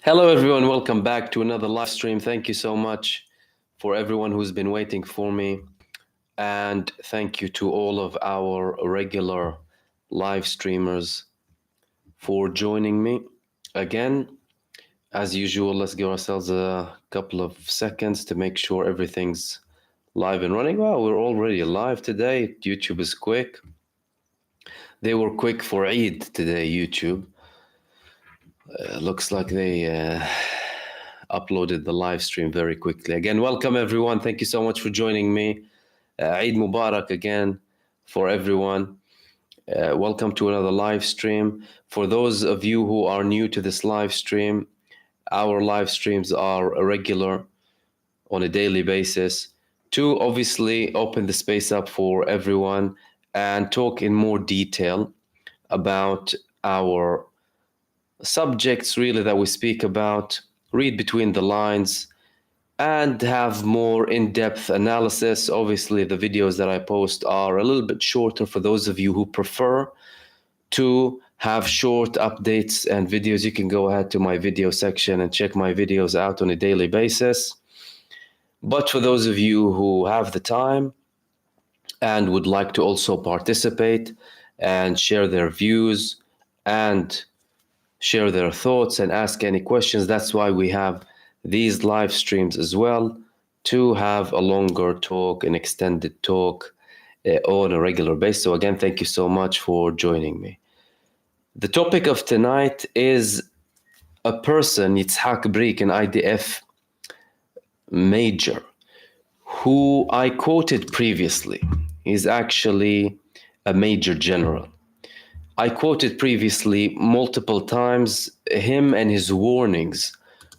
Hello, everyone. Welcome back to another live stream. Thank you so much for everyone who's been waiting for me. And thank you to all of our regular live streamers for joining me. Again, as usual, let's give ourselves a couple of seconds to make sure everything's live and running. Wow, we're already live today. YouTube is quick. They were quick for Eid today, YouTube. Looks like they uploaded the live stream very quickly. Again, welcome everyone. Thank you so much for joining me. Eid Mubarak again for everyone. Welcome to another live stream. For those of you who are new to this live stream, our live streams are regular on a daily basis to obviously open the space up for everyone and talk in more detail about our subjects really that we speak about, read between the lines, and have more in-depth analysis. Obviously, the videos that I post are a little bit shorter for those of you who prefer to have short updates and videos. You can go ahead to my video section and check my videos out on a daily basis. But for those of you who have the time and would like to also participate and share their views and share their thoughts and ask any questions. That's why we have these live streams as well, to have a longer talk, an extended talk on a regular basis. So again, thank you so much for joining me. The topic of tonight is a person, Yitzhak Brik, an IDF major, who I quoted previously. He's actually a major general. I quoted previously multiple times him and his warnings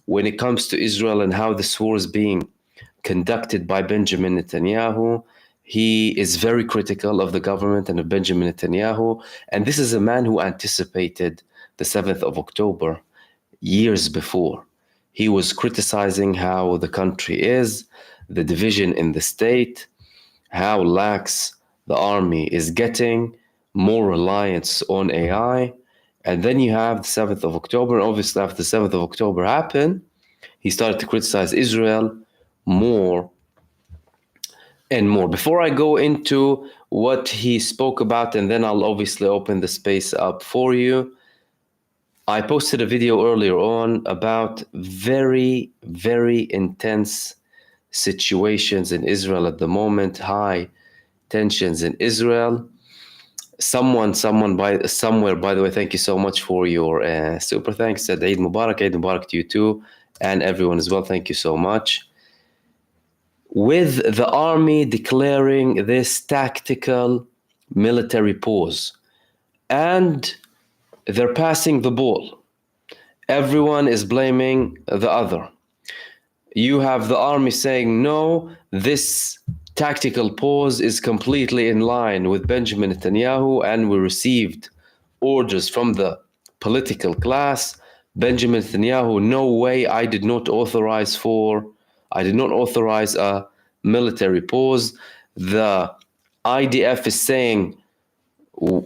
when it comes to Israel and how this war is being conducted by Benjamin Netanyahu. He is very critical of the government and of Benjamin Netanyahu. And this is a man who anticipated the 7th of October years before. He was criticizing how the country is, the division in the state, how lax the army is getting, more reliance on AI. And then you have the 7th of October. Obviously, after the 7th of October happened, he started to criticize Israel more and more. Before I go into what he spoke about, and then I'll obviously open the space up for you, I posted a video earlier on about very, very intense situations in Israel at the moment, high tensions in Israel. Somewhere, by the way, thank you so much for your super thanks. Said Eid Mubarak to you too, and everyone as well. Thank you so much. With the army declaring this tactical military pause, and they're passing the ball. Everyone is blaming the other. You have the army saying, no, this tactical pause is completely in line with Benjamin Netanyahu, and we received orders from the political class. Benjamin Netanyahu, no way, I did not authorize a military pause. The IDF is saying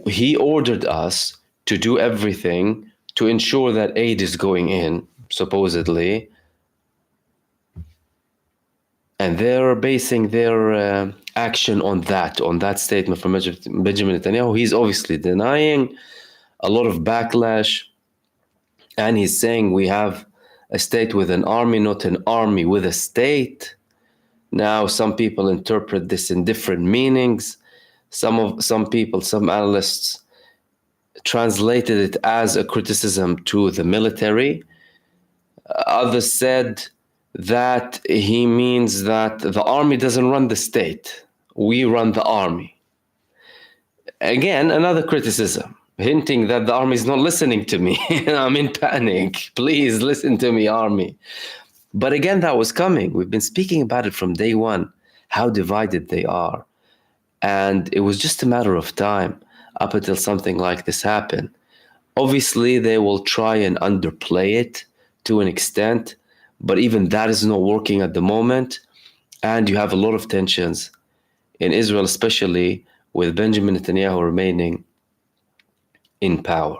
he ordered us to do everything to ensure that aid is going in, supposedly. And they're basing their action on that statement from Benjamin Netanyahu. He's obviously denying a lot of backlash. And he's saying we have a state with an army, not an army with a state. Now, some people interpret this in different meanings. Some analysts translated it as a criticism to the military. Others said that he means that the army doesn't run the state. We run the army. Again, another criticism, hinting that the army is not listening to me. I'm in panic. Please listen to me, army. But again, that was coming. We've been speaking about it from day one, how divided they are. And it was just a matter of time up until something like this happened. Obviously, they will try and underplay it to an extent, but even that is not working at the moment. And you have a lot of tensions in Israel, especially with Benjamin Netanyahu remaining in power.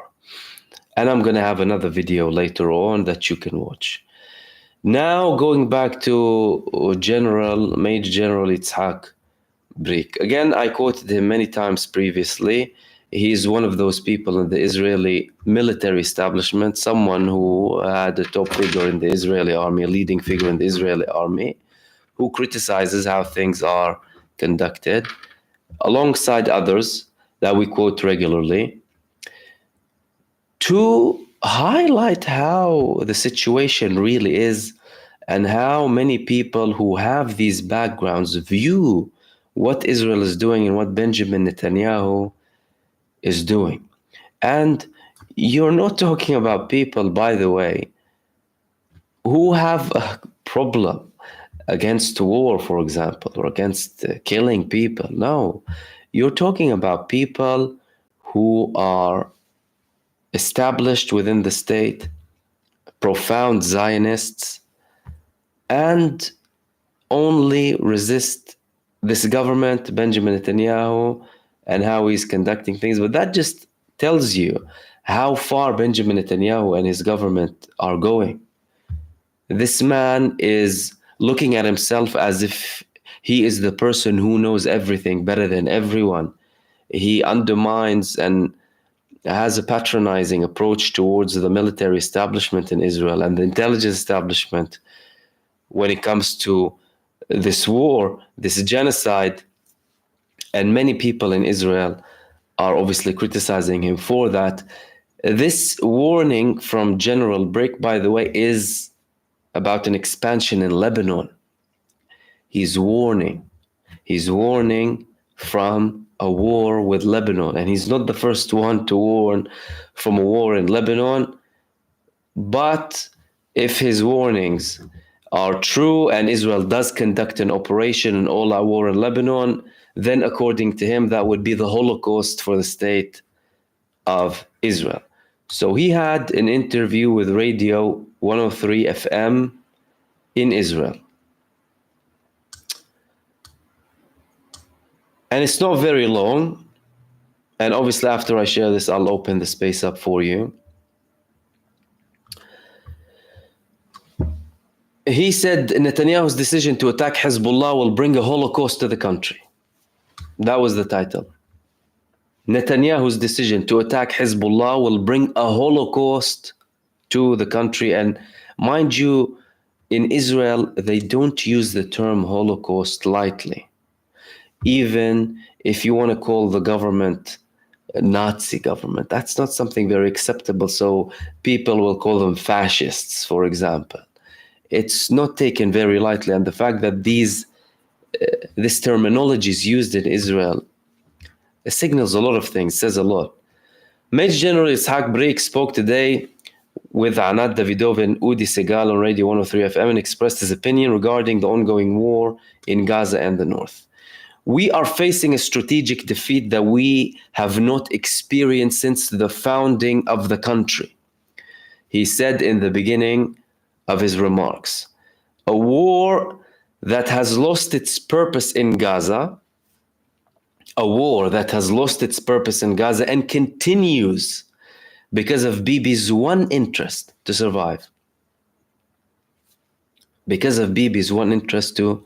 And I'm going to have another video later on that you can watch. Now, going back to Major General Itzhak Brik. Again, I quoted him many times previously. He's one of those people in the Israeli military establishment, someone who had a top figure in the Israeli army, a leading figure in the Israeli army, who criticizes how things are conducted, alongside others that we quote regularly, to highlight how the situation really is and how many people who have these backgrounds view what Israel is doing and what Benjamin Netanyahu is doing. And you're not talking about people, by the way, who have a problem against war, for example, or against killing people. No, you're talking about people who are established within the state, profound Zionists, and only resist this government, Benjamin Netanyahu, and how he's conducting things. But that just tells you how far Benjamin Netanyahu and his government are going. This man is looking at himself as if he is the person who knows everything better than everyone. He undermines and has a patronizing approach towards the military establishment in Israel and the intelligence establishment when it comes to this war, this genocide. And many people in Israel are obviously criticizing him for that. This warning from General Brik, by the way, is about an expansion in Lebanon. He's warning from a war with Lebanon. And he's not the first one to warn from a war in Lebanon. But if his warnings are true and Israel does conduct an operation, an all-out war in Lebanon, then according to him, that would be the Holocaust for the state of Israel. So he had an interview with Radio 103 FM in Israel. And it's not very long. And obviously after I share this, I'll open the space up for you. He said Netanyahu's decision to attack Hezbollah will bring a Holocaust to the country. That was the title. Netanyahu's decision to attack Hezbollah will bring a Holocaust to the country. And mind you, in Israel, they don't use the term Holocaust lightly. Even if you want to call the government a Nazi government, that's not something very acceptable. So people will call them fascists, for example. It's not taken very lightly. And the fact that this terminology is used in Israel, it signals a lot of things, says a lot. Major General Itzhak Brik spoke today with Anat Davidov and Udi Segal on Radio 103 FM and expressed his opinion regarding the ongoing war in Gaza and the North. We are facing a strategic defeat that we have not experienced since the founding of the country, he said in the beginning of his remarks. A war that has lost its purpose in Gaza, and continues because of Bibi's one interest to survive. Because of Bibi's one interest to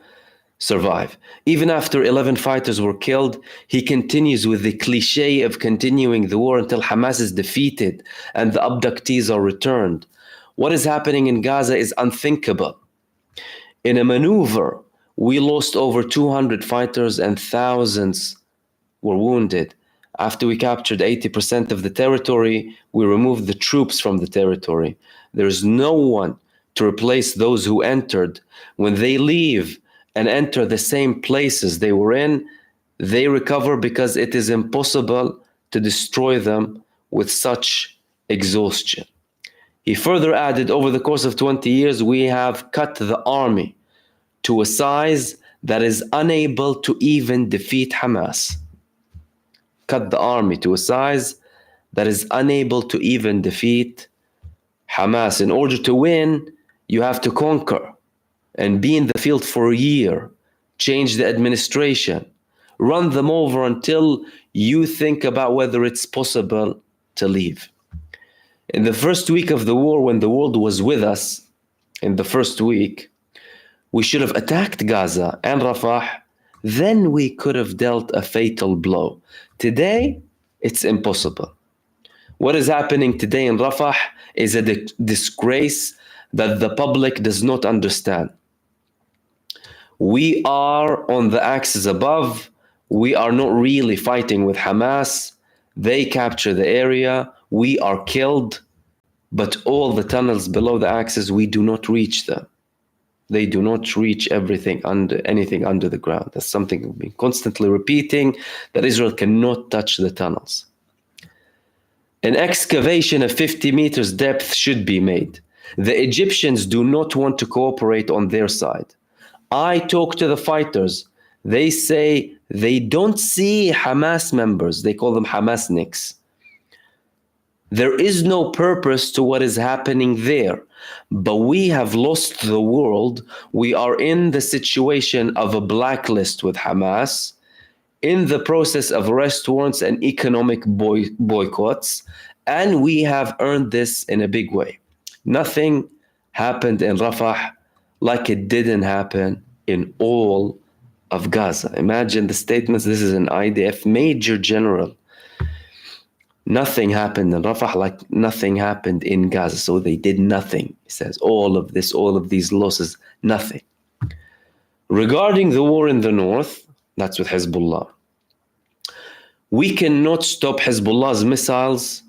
survive. Even after 11 fighters were killed, he continues with the cliche of continuing the war until Hamas is defeated and the abductees are returned. What is happening in Gaza is unthinkable. In a maneuver, we lost over 200 fighters and thousands were wounded. After we captured 80% of the territory, we removed the troops from the territory. There's no one to replace those who entered. When they leave and enter the same places they were in, they recover because it is impossible to destroy them with such exhaustion. He further added, over the course of 20 years, we have cut the army to a size that is unable to even defeat Hamas. Cut the army to a size that is unable to even defeat Hamas. In order to win, you have to conquer and be in the field for a year, change the administration, run them over until you think about whether it's possible to leave. In the first week of the war, when the world was with us, in the first week, we should have attacked Gaza and Rafah. Then we could have dealt a fatal blow. Today, it's impossible. What is happening today in Rafah is a disgrace that the public does not understand. We are on the axis above. We are not really fighting with Hamas. They capture the area. We are killed. But all the tunnels below the axis, we do not reach them. They do not reach anything under the ground. That's something we've been constantly repeating, that Israel cannot touch the tunnels. An excavation of 50 meters depth should be made. The Egyptians do not want to cooperate on their side. I talk to the fighters. They say they don't see Hamas members. They call them Hamasniks. There is no purpose to what is happening there. But we have lost the world. We are in the situation of a blacklist with Hamas, in the process of arrest warrants and economic boycotts, and we have earned this in a big way. Nothing happened in Rafah like it didn't happen in all of Gaza. Imagine the statements. This is an IDF major general. Nothing happened in Rafah like nothing happened in Gaza. So they did nothing. He says all of these losses, nothing. Regarding the war in the north, that's with Hezbollah. We cannot stop Hezbollah's missiles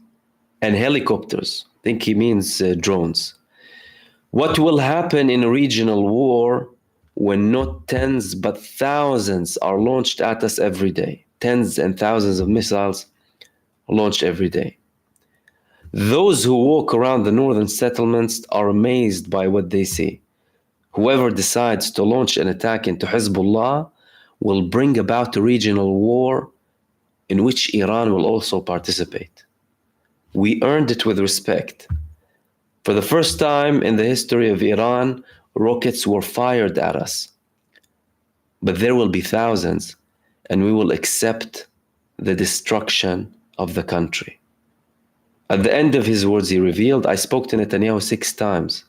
and helicopters. I think he means drones. What will happen in a regional war when not tens but thousands are launched at us every day? Tens and thousands of missiles launched every day. Those who walk around the northern settlements are amazed by what they see. Whoever decides to launch an attack into Hezbollah will bring about a regional war in which Iran will also participate. We earned it with respect. For the first time in the history of Iran, rockets were fired at us. But there will be thousands, and we will accept the destruction of the country. At the end of his words, he revealed, I spoke to Netanyahu 6 times.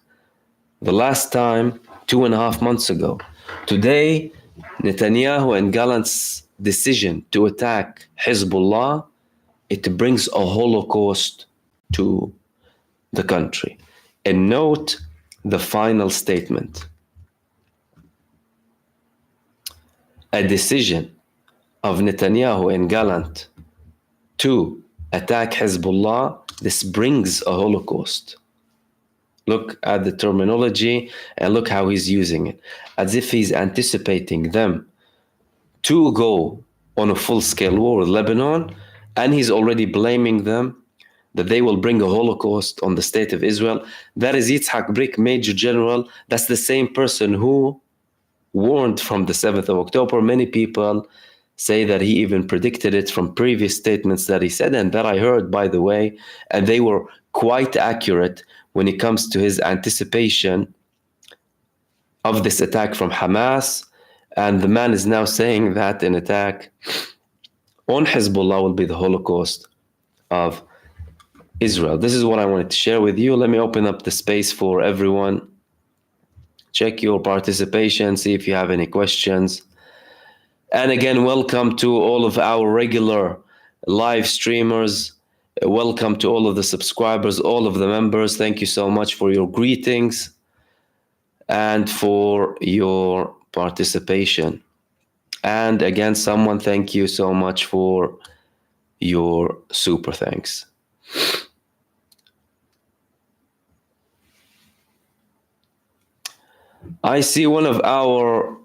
The last time, 2.5 months ago. Today, Netanyahu and Gallant's decision to attack Hezbollah, it brings a Holocaust to the country. And note the final statement. A decision of Netanyahu and Gallant to attack Hezbollah, this brings a Holocaust. Look at the terminology and look how he's using it. As if he's anticipating them to go on a full-scale war with Lebanon, and he's already blaming them that they will bring a Holocaust on the state of Israel. That is Yitzhak Brik, Major General. That's the same person who warned from the 7th of October. Many people say that he even predicted it from previous statements that he said, and that I heard, by the way, and they were quite accurate when it comes to his anticipation of this attack from Hamas. And the man is now saying that an attack on Hezbollah will be the Holocaust of Israel. This is what I wanted to share with you. Let me open up the space for everyone. Check your participation, see if you have any questions. And again, welcome to all of our regular live streamers. Welcome to all of the subscribers, all of the members. Thank you so much for your greetings and for your participation. And again, someone, thank you so much for your super thanks. I see one of our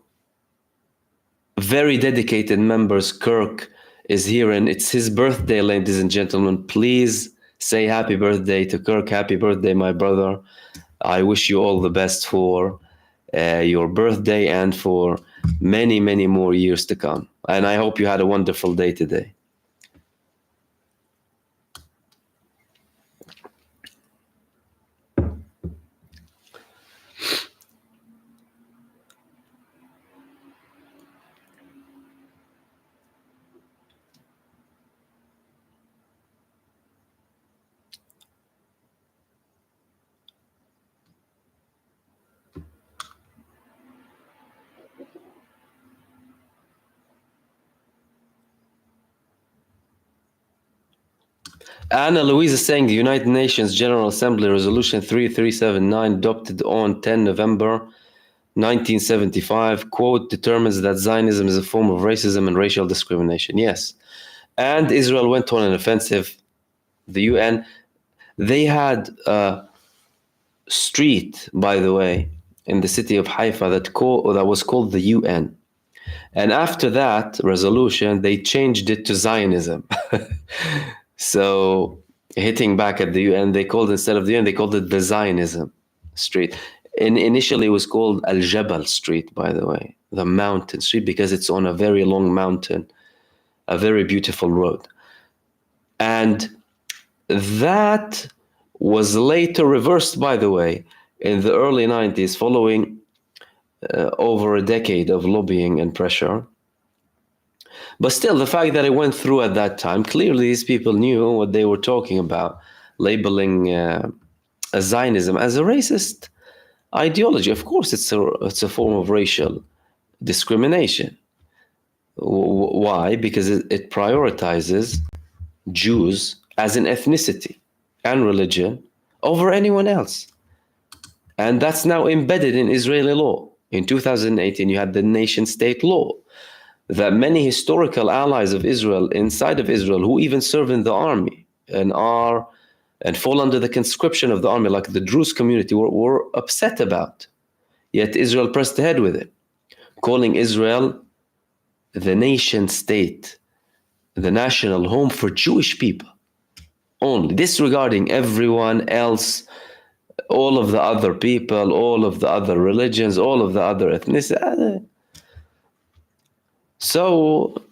very dedicated members, Kirk, is here, and it's his birthday, ladies and gentlemen. Please say happy birthday to Kirk. Happy birthday, my brother. I wish you all the best for your birthday and for many, many more years to come. And I hope you had a wonderful day today. Anna Louise is saying the United Nations General Assembly Resolution 3379 adopted on 10 November 1975, quote, determines that Zionism is a form of racism and racial discrimination. Yes. And Israel went on an offensive. The UN, they had a street, by the way, in the city of Haifa that was called the UN. And after that resolution, they changed it to Zionism. So hitting back at the UN, they called, instead of the UN, they called it the Zionism Street. Initially, it was called Al Jabal Street, by the way, the mountain street, because it's on a very long mountain, a very beautiful road. And that was later reversed, by the way, in the early 90s, following over a decade of lobbying and pressure. But still, the fact that it went through at that time, clearly these people knew what they were talking about, labeling Zionism as a racist ideology. Of course, it's a form of racial discrimination. Why? Because it prioritizes Jews as an ethnicity and religion over anyone else. And that's now embedded in Israeli law. In 2018, you had the nation-state law that many historical allies of Israel inside of Israel, who even serve in the army and fall under the conscription of the army, like the Druze community, were upset about. Yet Israel pressed ahead with it, calling Israel the nation-state, the national home for Jewish people only, disregarding everyone else, all of the other people, all of the other religions, all of the other ethnicities. So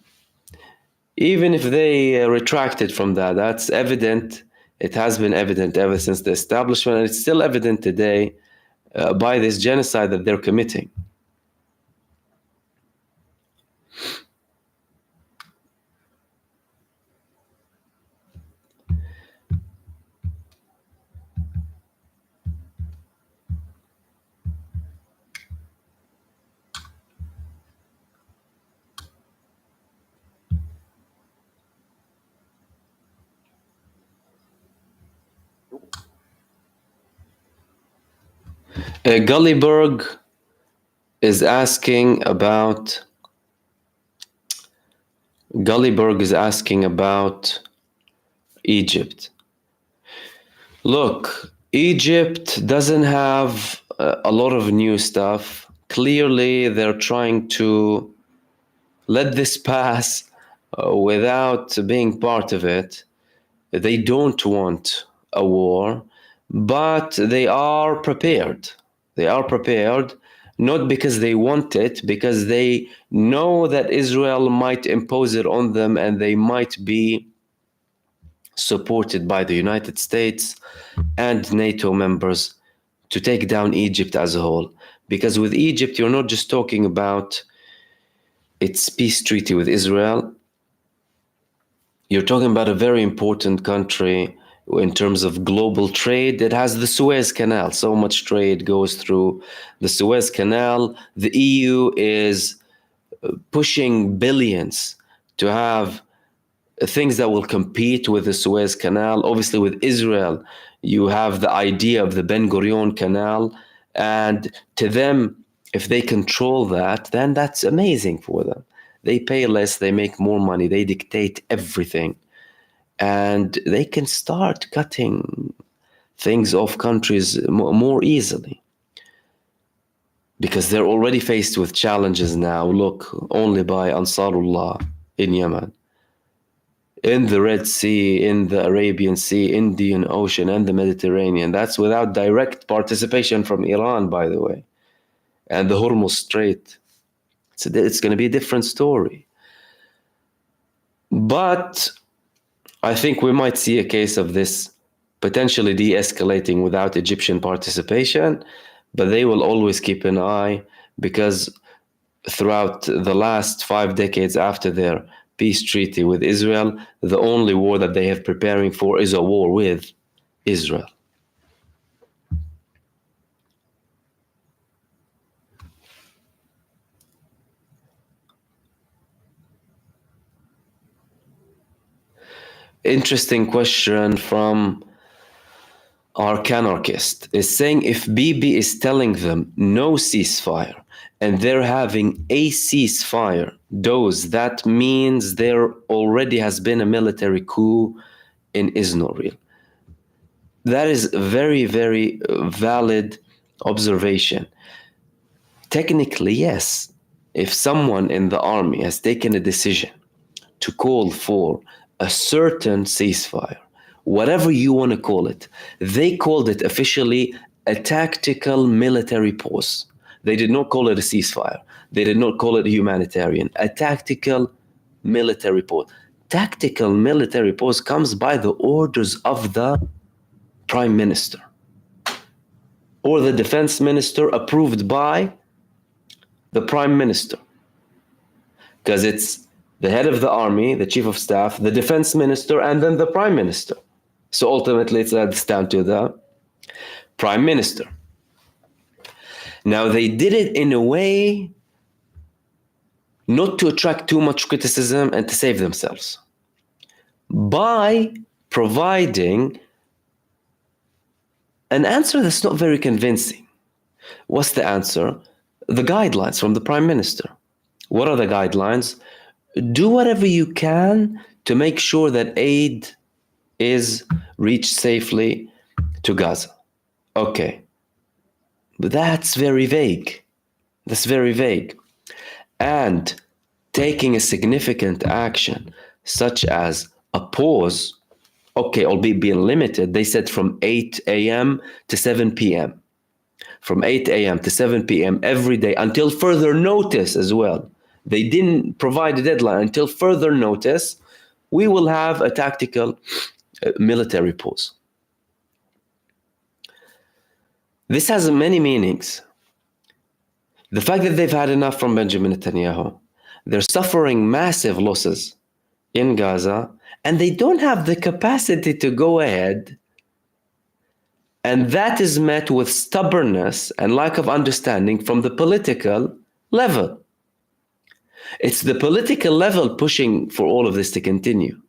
even if they retracted from that, that's evident. It has been evident ever since the establishment, and it's still evident today by this genocide that they're committing. Gulliberg is asking about Egypt. Look, Egypt doesn't have a lot of new stuff. Clearly, they're trying to let this pass without being part of it. They don't want a war, but they are prepared. They are prepared, not because they want it, because they know that Israel might impose it on them, and they might be supported by the United States and NATO members to take down Egypt as a whole. Because with Egypt, you're not just talking about its peace treaty with Israel. You're talking about a very important country in terms of global trade. It has the Suez Canal. So much trade goes through the Suez Canal. The EU is pushing billions to have things that will compete with the Suez Canal. Obviously, with Israel, you have the idea of the Ben Gurion Canal. And to them, if they control that, then that's amazing for them. They pay less, they make more money, they dictate everything. And they can start cutting things off countries more easily. Because they're already faced with challenges now. Look, only by Ansarullah in Yemen, in the Red Sea, in the Arabian Sea, Indian Ocean, and the Mediterranean. That's without direct participation from Iran, by the way. And the Hormuz Strait. It's going to be a different story. But I think we might see a case of this potentially de-escalating without Egyptian participation, but they will always keep an eye, because throughout the last 5 decades after their peace treaty with Israel, the only war that they have preparing for is a war with Israel. Interesting question from our canarchist. Is saying if Bibi is telling them no ceasefire and they're having a ceasefire, that means there already has been a military coup in Israel. That is a very, very valid observation. Technically, yes. If someone in the army has taken a decision to call for a certain ceasefire, whatever you want to call it, they called it officially a tactical military pause. They did not call it a ceasefire. They did not call it a humanitarian. A tactical military pause. Tactical military pause comes by the orders of the prime minister or the defense minister, approved by the prime minister. Because it's the head of the army, the chief of staff, the defense minister, and then the prime minister. So ultimately, it's down to the prime minister. Now, they did it in a way not to attract too much criticism and to save themselves by providing an answer that's not very convincing. What's the answer? The guidelines from the prime minister. What are the guidelines? Do whatever you can to make sure that aid is reached safely to Gaza. Okay. But that's very vague. That's very vague. And taking a significant action, such as a pause, okay, albeit being limited, they said from 8 a.m. to 7 p.m. From 8 a.m. to 7 p.m. every day until further notice as well. They didn't provide a deadline. Until further notice, we will have a tactical military pause. This has many meanings. The fact that they've had enough from Benjamin Netanyahu, they're suffering massive losses in Gaza, and they don't have the capacity to go ahead. And that is met with stubbornness and lack of understanding from the political level. It's the political level pushing for all of this to continue.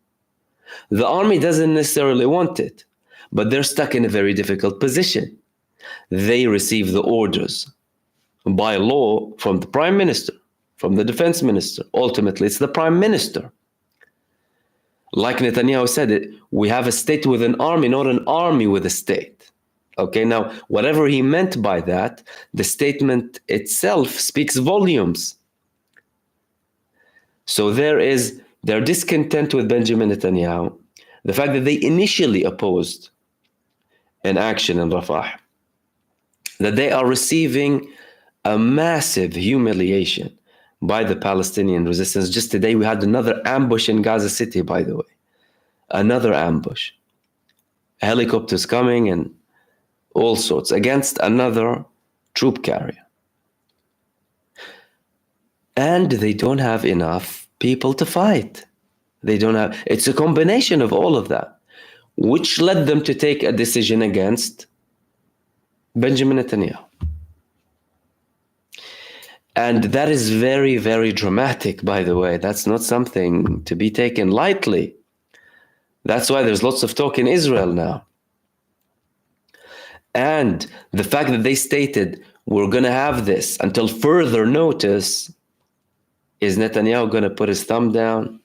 The army doesn't necessarily want it, but they're stuck in a very difficult position. They receive the orders by law from the prime minister, from the defense minister. Ultimately, it's the prime minister. Like Netanyahu said, we have a state with an army, not an army with a state. Okay, now, whatever he meant by that, the statement itself speaks volumes. So they're discontent with Benjamin Netanyahu. The fact that they initially opposed an action in Rafah, that they are receiving a massive humiliation by the Palestinian resistance. Just today, we had another ambush in Gaza City, by the way. Another ambush. Helicopters coming and all sorts against another troop carrier. And they don't have enough people to fight. It's a combination of all of that, which led them to take a decision against Benjamin Netanyahu. And that is very, very dramatic, by the way. That's not something to be taken lightly. That's why there's lots of talk in Israel now. And the fact that they stated, we're going to have this until further notice, is Netanyahu going to put his thumb down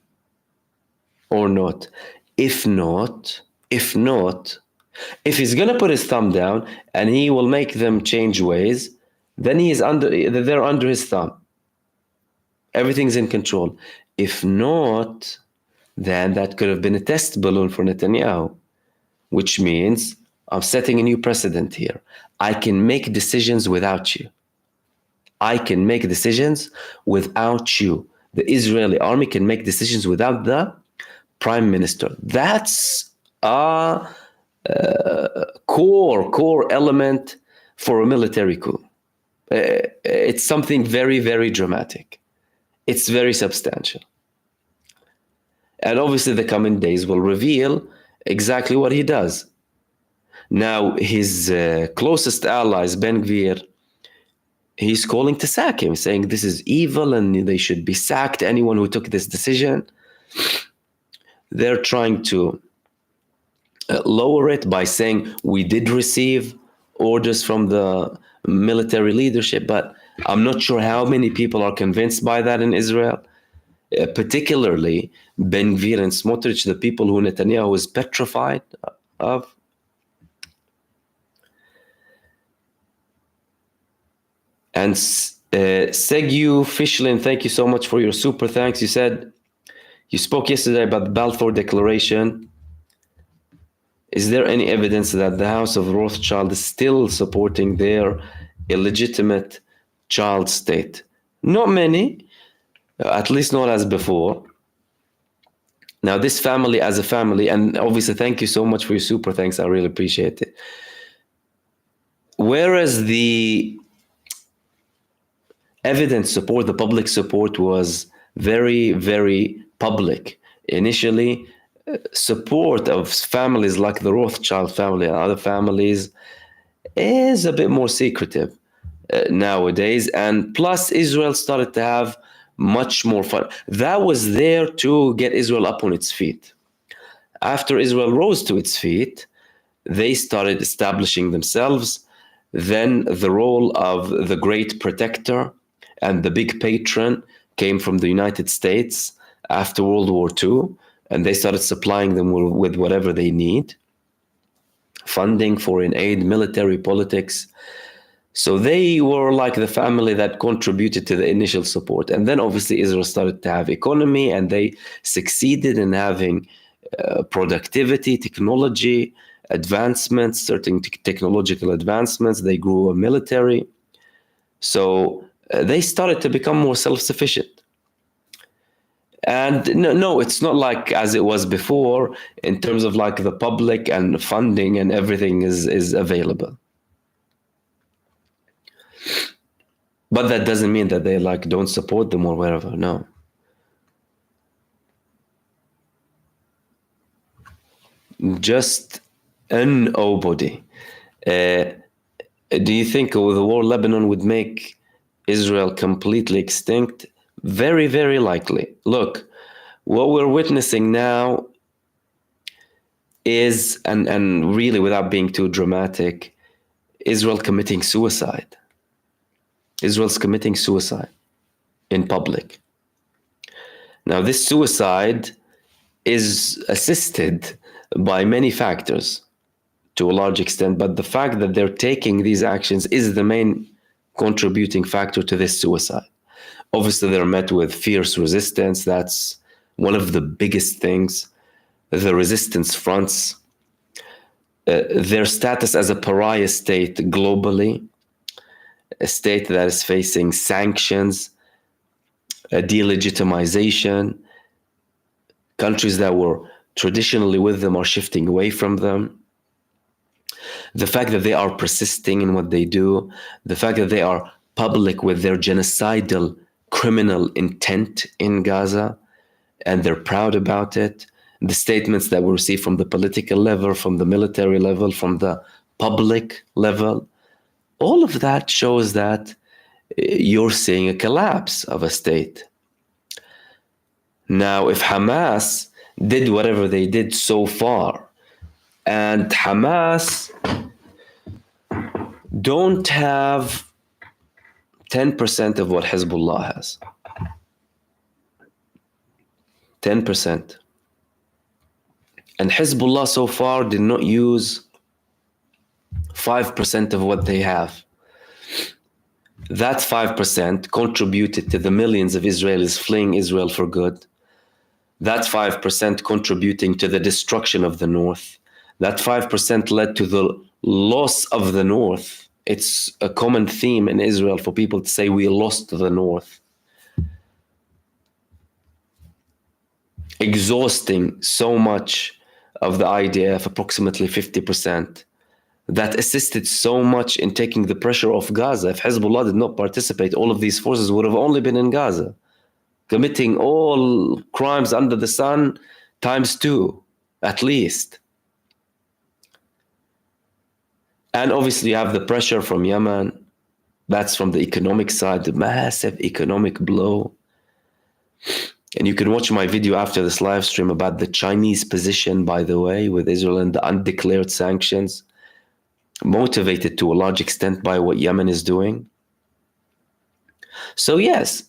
or not? If he's going to put his thumb down and he will make them change ways, then they're under his thumb. Everything's in control. If not, then that could have been a test balloon for Netanyahu, which means I'm setting a new precedent here. I can make decisions without you. The Israeli army can make decisions without the prime minister. That's a core element for a military coup. It's something very, very dramatic. It's very substantial. And obviously the coming days will reveal exactly what he does. Now, his closest allies, Ben Gvir, he's calling to sack him, saying this is evil and they should be sacked, anyone who took this decision. they're trying to lower it by saying we did receive orders from the military leadership, but I'm not sure how many people are convinced by that in Israel. Particularly Ben Gvir and Smotrich, the people who Netanyahu is petrified of. And Segyu Fishlin, thank you so much for your super thanks. You said you spoke yesterday about the Balfour Declaration. Is there any evidence that the House of Rothschild is still supporting their illegitimate child state? Not many, at least not as before. Now, this family as a family, and obviously thank you so much for your super thanks, I really appreciate it. Whereas the evidence support, the public support was very, very public. Initially, support of families like the Rothschild family and other families is a bit more secretive nowadays. And plus, Israel started to have much more fun. That was there to get Israel up on its feet. After Israel rose to its feet, they started establishing themselves. Then the role of the great protector and the big patron came from the United States after World War II, and they started supplying them with whatever they need. Funding, foreign aid, military, politics. So they were like the family that contributed to the initial support. And then obviously Israel started to have economy, and they succeeded in having productivity, technology, advancements, certain technological advancements. They grew a military. So they started to become more self-sufficient. And no, it's not like as it was before in terms of like the public and funding and everything is available. But that doesn't mean that they like don't support them or wherever. No. Just a nobody. Do you think the war in Lebanon would make Israel completely extinct? Very, very likely. Look, what we're witnessing now is, and really without being too dramatic, Israel committing suicide. Israel's committing suicide in public. Now, this suicide is assisted by many factors to a large extent, but the fact that they're taking these actions is the main contributing factor to this suicide. Obviously, they're met with fierce resistance. That's one of the biggest things. The resistance fronts, their status as a pariah state globally, a state that is facing sanctions, a delegitimization. Countries that were traditionally with them are shifting away from them. The fact that they are persisting in what they do, the fact that they are public with their genocidal criminal intent in Gaza, and they're proud about it. The statements that we receive from the political level, from the military level, from the public level, all of that shows that you're seeing a collapse of a state. Now, if Hamas did whatever they did so far, and Hamas don't have 10% of what Hezbollah has. 10%. And Hezbollah so far did not use 5% of what they have. That 5% contributed to the millions of Israelis fleeing Israel for good. That 5% contributing to the destruction of the North. That 5% led to the loss of the North. It's a common theme in Israel for people to say we lost the North. Exhausting so much of the IDF, approximately 50%, that assisted so much in taking the pressure off Gaza. If Hezbollah did not participate, all of these forces would have only been in Gaza, committing all crimes under the sun times 2, at least. And obviously you have the pressure from Yemen. That's from the economic side, the massive economic blow. And you can watch my video after this live stream about the Chinese position, by the way, with Israel and the undeclared sanctions, motivated to a large extent by what Yemen is doing. So yes,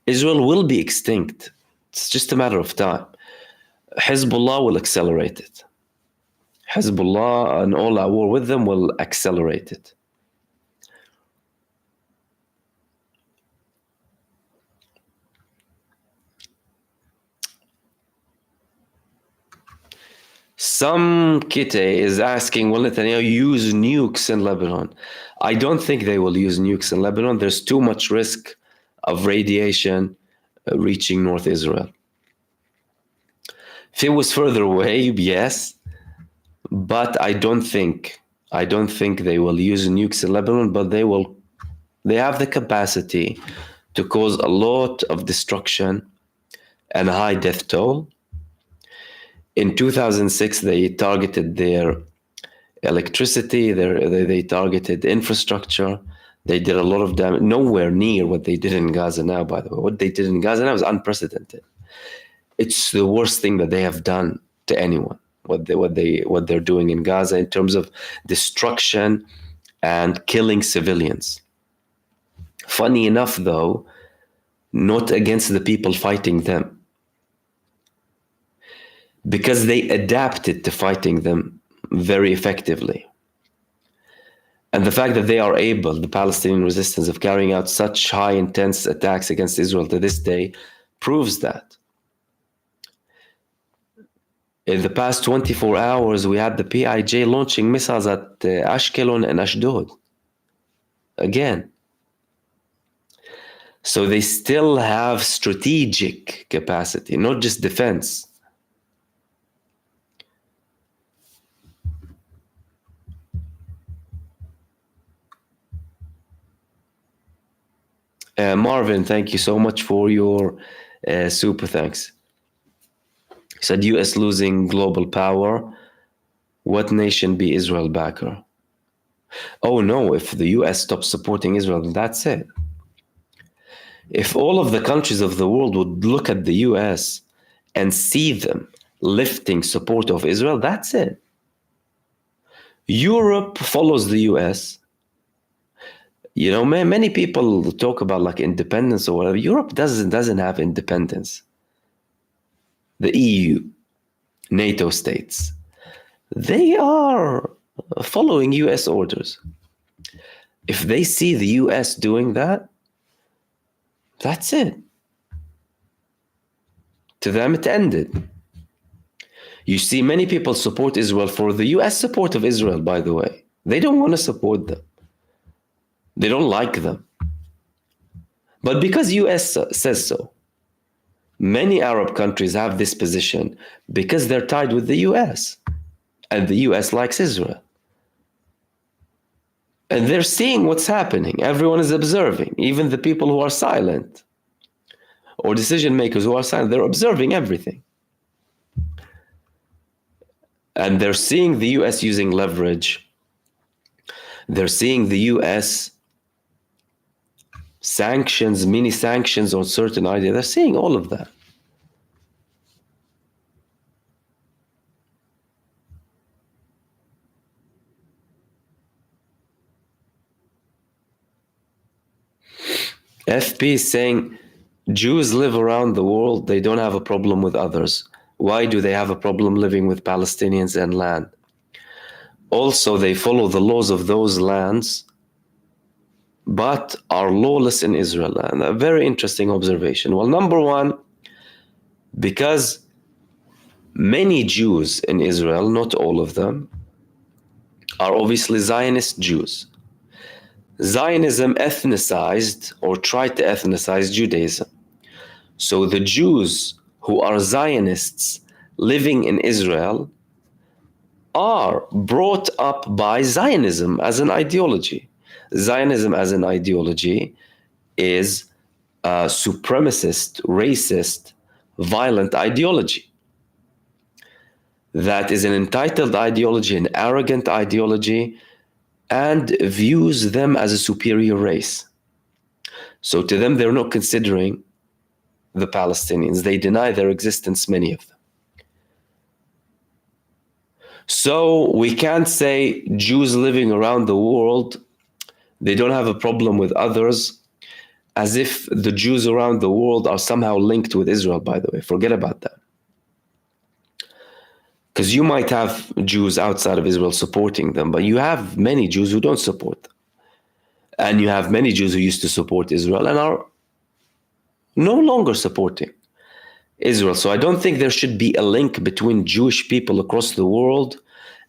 Israel will be extinct. It's just a matter of time. Hezbollah will accelerate it. Hezbollah and all our war with them will accelerate it. Some Kite is asking, will Netanyahu use nukes in Lebanon? I don't think they will use nukes in Lebanon. There's too much risk of radiation reaching North Israel. If it was further away, yes, but I don't think they will use nukes in Lebanon, but they have the capacity to cause a lot of destruction and a high death toll. In 2006, they targeted their electricity, they targeted infrastructure. They did a lot of damage, nowhere near what they did in Gaza now, by the way. What they did in Gaza now is unprecedented. It's the worst thing that they have done to anyone, what they're doing in Gaza in terms of destruction and killing civilians. Funny enough, though, not against the people fighting them, because they adapted to fighting them very effectively. And the fact that they are able, the Palestinian resistance, of carrying out such high intense attacks against Israel to this day proves that. In the past 24 hours, we had the PIJ launching missiles at Ashkelon and Ashdod. Again. So they still have strategic capacity, not just defense. Marvin, thank you so much for your super thanks. He said, US losing global power. What nation be Israel backer? Oh no, if the US stops supporting Israel, that's it. If all of the countries of the world would look at the US and see them lifting support of Israel, that's it. Europe follows the US. You know, many people talk about like independence or whatever. Europe doesn't have independence. The EU, NATO states, they are following US orders. If they see the US doing that, that's it. To them, it ended. You see, many people support Israel for the US support of Israel, by the way. They don't want to support them. They don't like them. But because US says so, many Arab countries have this position because they're tied with the US. And the US likes Israel. And they're seeing what's happening. Everyone is observing, even the people who are silent or decision makers who are silent, they're observing everything. And they're seeing the US using leverage. They're seeing the US sanctions, mini sanctions on certain ideas. They're seeing all of that. FP is saying, Jews live around the world. They don't have a problem with others. Why do they have a problem living with Palestinians and land? Also, they follow the laws of those lands, but are lawless in Israel. And a very interesting observation. Well, number one, because many Jews in Israel, not all of them, are obviously Zionist Jews. Zionism ethnicized or tried to ethnicize Judaism. So the Jews who are Zionists living in Israel are brought up by Zionism as an ideology. Zionism as an ideology is a supremacist, racist, violent ideology. That is an entitled ideology, an arrogant ideology, and views them as a superior race. So to them, they're not considering the Palestinians. They deny their existence, many of them. So we can't say Jews living around the world, they don't have a problem with others, as if the Jews around the world are somehow linked with Israel, by the way. Forget about that. Because you might have Jews outside of Israel supporting them, but you have many Jews who don't support them. And you have many Jews who used to support Israel and are no longer supporting Israel. So I don't think there should be a link between Jewish people across the world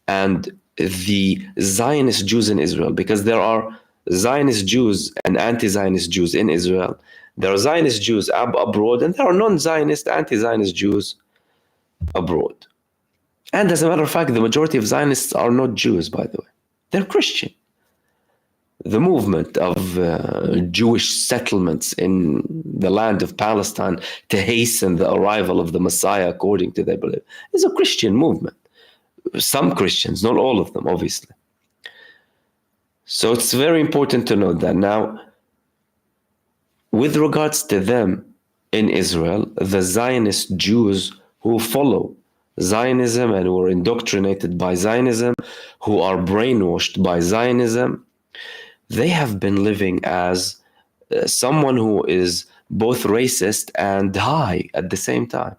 and the Zionist Jews in Israel, because there are Zionist Jews and anti-Zionist Jews in Israel. There are Zionist Jews abroad, and there are non-Zionist, anti-Zionist Jews abroad. And as a matter of fact, the majority of Zionists are not Jews, by the way. They're Christian. The movement of Jewish settlements in the land of Palestine to hasten the arrival of the Messiah, according to their belief, is a Christian movement. Some Christians, not all of them, obviously. So it's very important to note that. Now, with regards to them in Israel, the Zionist Jews who follow Zionism and who are indoctrinated by Zionism, who are brainwashed by Zionism, they have been living as someone who is both racist and high at the same time.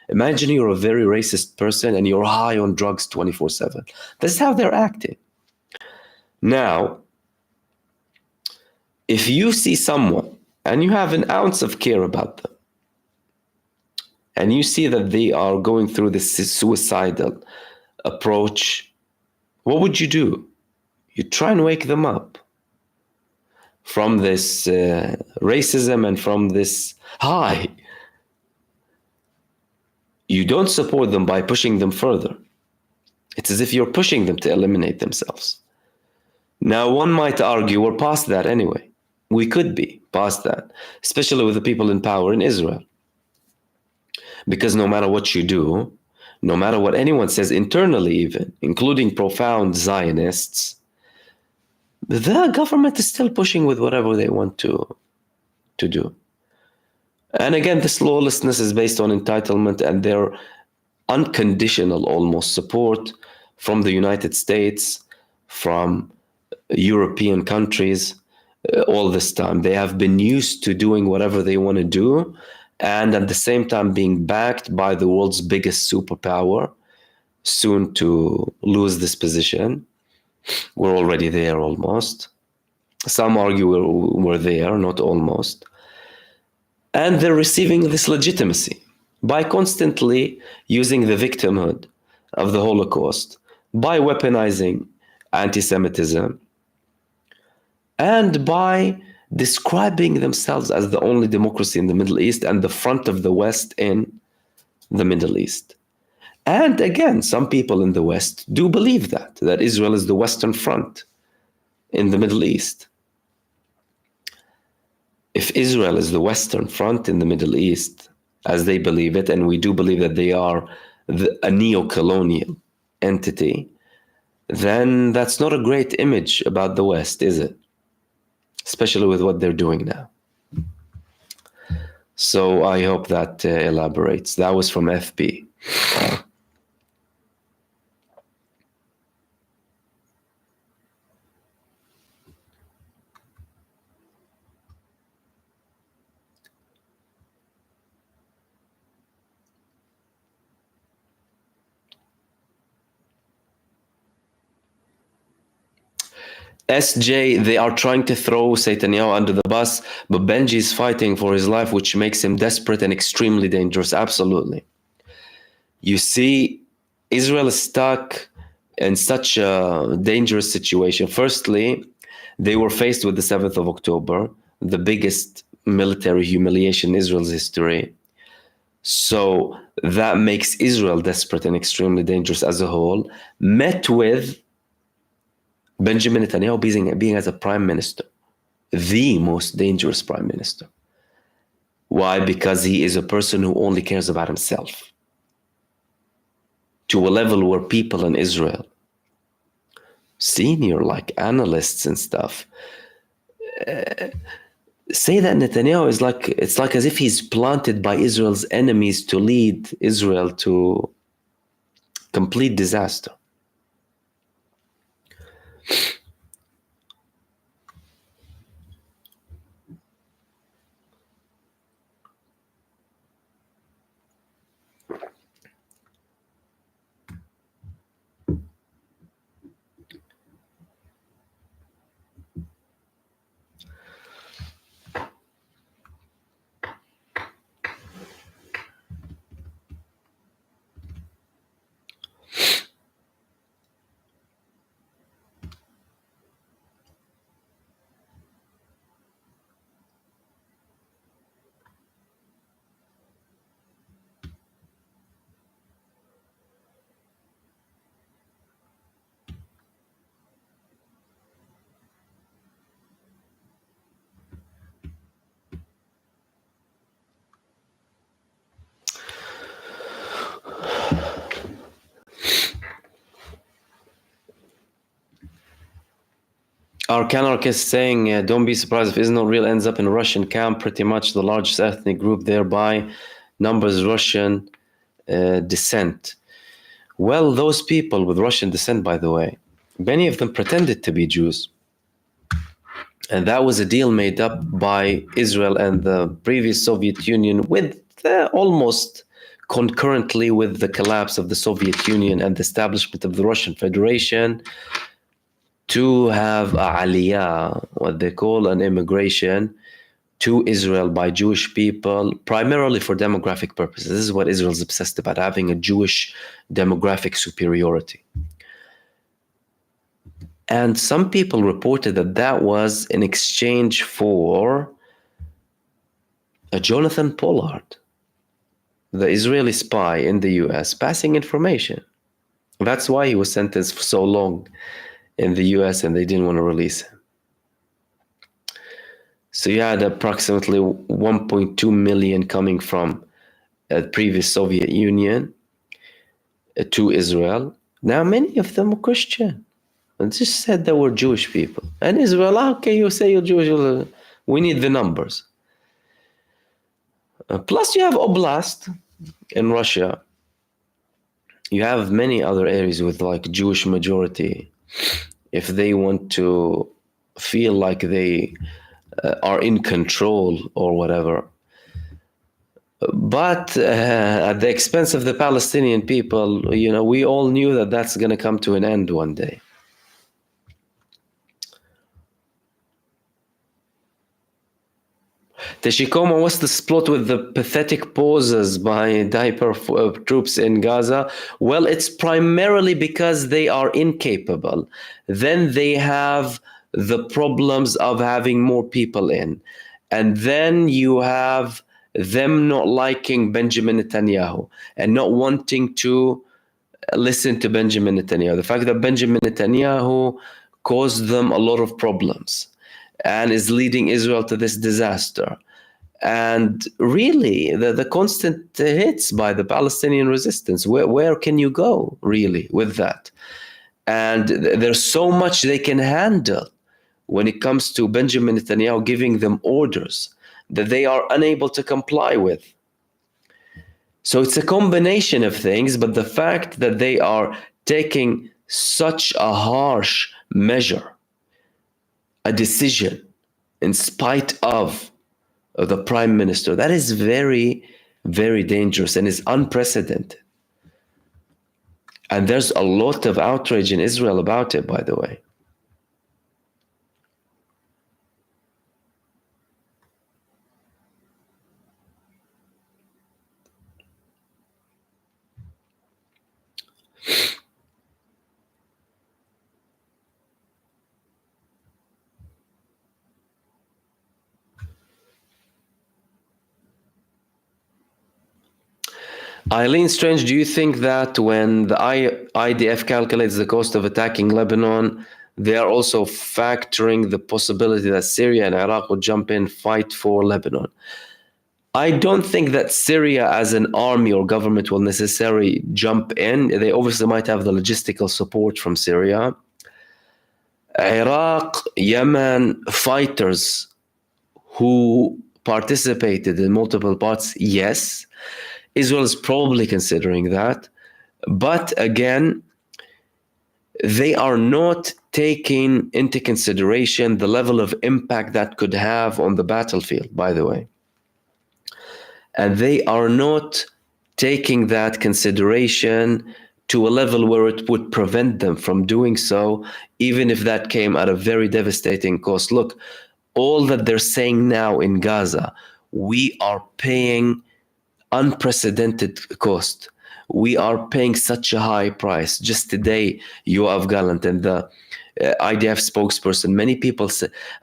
Imagine you're a very racist person and you're high on drugs 24/7. That's how they're acting. Now, if you see someone and you have an ounce of care about them, and you see that they are going through this suicidal approach, what would you do? You try and wake them up from this racism and from this high. You don't support them by pushing them further. It's as if you're pushing them to eliminate themselves. Now, one might argue we're past that anyway. We could be past that, especially with the people in power in Israel. Because no matter what you do, no matter what anyone says internally even, including profound Zionists, the government is still pushing with whatever they want to do. And again, this lawlessness is based on entitlement and their unconditional almost support from the United States, from European countries. All this time they have been used to doing whatever they want to do, and at the same time being backed by the world's biggest superpower, soon to lose this position. We're already there almost. Some argue we're there, not almost. And they're receiving this legitimacy by constantly using the victimhood of the Holocaust, by weaponizing anti-Semitism, and by describing themselves as the only democracy in the Middle East and the front of the West in the Middle East. And again, some people in the West do believe that Israel is the Western Front in the Middle East. If Israel is the Western Front in the Middle East, as they believe it, and we do believe that they are a neo-colonial entity, then that's not a great image about the West, is it? Especially with what they're doing now. So I hope that elaborates. That was from FP. SJ, they are trying to throw Netanyahu under the bus, but Benji is fighting for his life, which makes him desperate and extremely dangerous. Absolutely. You see, Israel is stuck in such a dangerous situation. Firstly, they were faced with the 7th of October, the biggest military humiliation in Israel's history. So that makes Israel desperate and extremely dangerous as a whole, met with Benjamin Netanyahu being as a prime minister, the most dangerous prime minister. Why? Because he is a person who only cares about himself, to a level where people in Israel, senior like analysts and stuff, say that Netanyahu is like, it's like as if he's planted by Israel's enemies to lead Israel to complete disaster. Our anarchist saying, don't be surprised if Israel real ends up in a Russian camp, pretty much the largest ethnic group thereby, numbers Russian descent. Well, those people with Russian descent, by the way, many of them pretended to be Jews. And that was a deal made up by Israel and the previous Soviet Union with almost concurrently with the collapse of the Soviet Union and the establishment of the Russian Federation, to have a aliyah, what they call an immigration to Israel by Jewish people, primarily for demographic purposes. This is what Israel is obsessed about, having a Jewish demographic superiority. And some people reported that that was in exchange for a Jonathan Pollard, the Israeli spy in the US, passing information. That's why he was sentenced for so long in the US and they didn't want to release him. So you had approximately 1.2 million coming from the previous Soviet Union to Israel. Now many of them are Christian. And just said they were Jewish people. And Israel, okay, you say you're Jewish, we need the numbers. Plus you have Oblast in Russia. You have many other areas with like Jewish majority. If they want to feel like they are in control or whatever. But at the expense of the Palestinian people, you know, we all knew that that's going to come to an end one day. Teshikoma, what's the split with the pathetic poses by diaper troops in Gaza? Well, it's primarily because they are incapable. Then they have the problems of having more people in. And then you have them not liking Benjamin Netanyahu and not wanting to listen to Benjamin Netanyahu. The fact that Benjamin Netanyahu caused them a lot of problems and is leading Israel to this disaster. And really, the constant hits by the Palestinian resistance, where can you go, really, with that? And there's so much they can handle when it comes to Benjamin Netanyahu giving them orders that they are unable to comply with. So it's a combination of things, but the fact that they are taking such a harsh measure, a decision, in spite of the prime minister, that is very, very dangerous and is unprecedented. And there's a lot of outrage in Israel about it, by the way. Eileen Strange, do you think that when the IDF calculates the cost of attacking Lebanon, they are also factoring the possibility that Syria and Iraq will jump in, fight for Lebanon? I don't think that Syria as an army or government will necessarily jump in. They obviously might have the logistical support from Syria. Iraq, Yemen, fighters who participated in multiple parts? Yes. Israel is probably considering that. But again, they are not taking into consideration the level of impact that could have on the battlefield, by the way. And they are not taking that consideration to a level where it would prevent them from doing so, even if that came at a very devastating cost. Look, all that they're saying now in Gaza, we are paying unprecedented cost. We are paying such a high price. Just today, Yoav Gallant and the IDF spokesperson, many people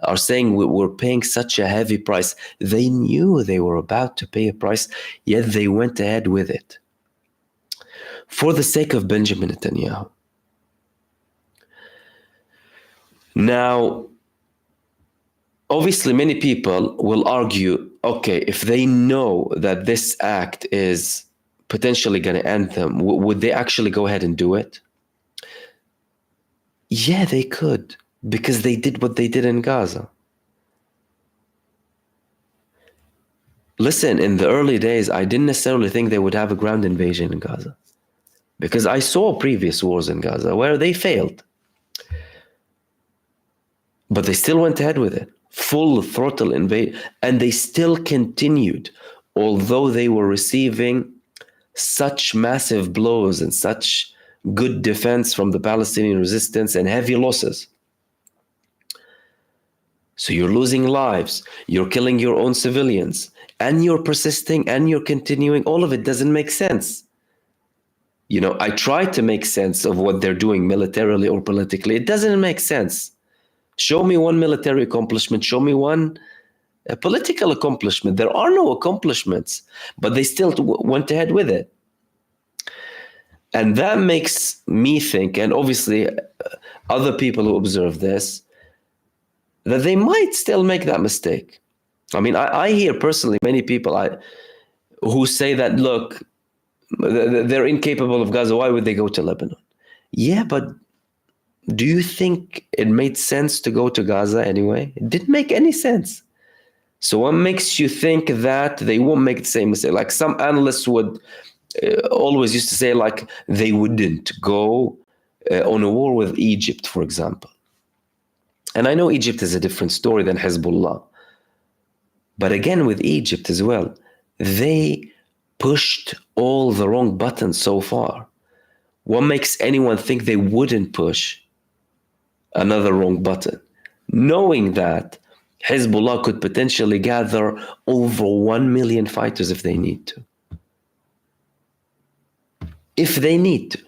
are saying we're paying such a heavy price. They knew they were about to pay a price, yet they went ahead with it. For the sake of Benjamin Netanyahu. Now, obviously, many people will argue, okay, if they know that this act is potentially going to end them, would they actually go ahead and do it? Yeah, they could, because they did what they did in Gaza. Listen, in the early days, I didn't necessarily think they would have a ground invasion in Gaza, because I saw previous wars in Gaza where they failed. But they still went ahead with it. Full throttle invasion. And they still continued, although they were receiving such massive blows and such good defense from the Palestinian resistance and heavy losses. So you're losing lives, you're killing your own civilians, and you're persisting and you're continuing. All of it doesn't make sense. You know, I try to make sense of what they're doing militarily or politically. It doesn't make sense. Show me one military accomplishment. Show me one political accomplishment. There are no accomplishments, but they still went ahead with it. And that makes me think, and obviously other people who observe this, that they might still make that mistake. I mean, I hear personally many people who say that, look, they're incapable of Gaza. Why would they go to Lebanon? Yeah, but do you think it made sense to go to Gaza anyway? It didn't make any sense. So what makes you think that they won't make the same mistake? Like some analysts would always used to say, like, they wouldn't go on a war with Egypt, for example. And I know Egypt is a different story than Hezbollah. But again, with Egypt as well, they pushed all the wrong buttons so far. What makes anyone think they wouldn't push another wrong button, knowing that Hezbollah could potentially gather over 1 million fighters if they need to? If they need to.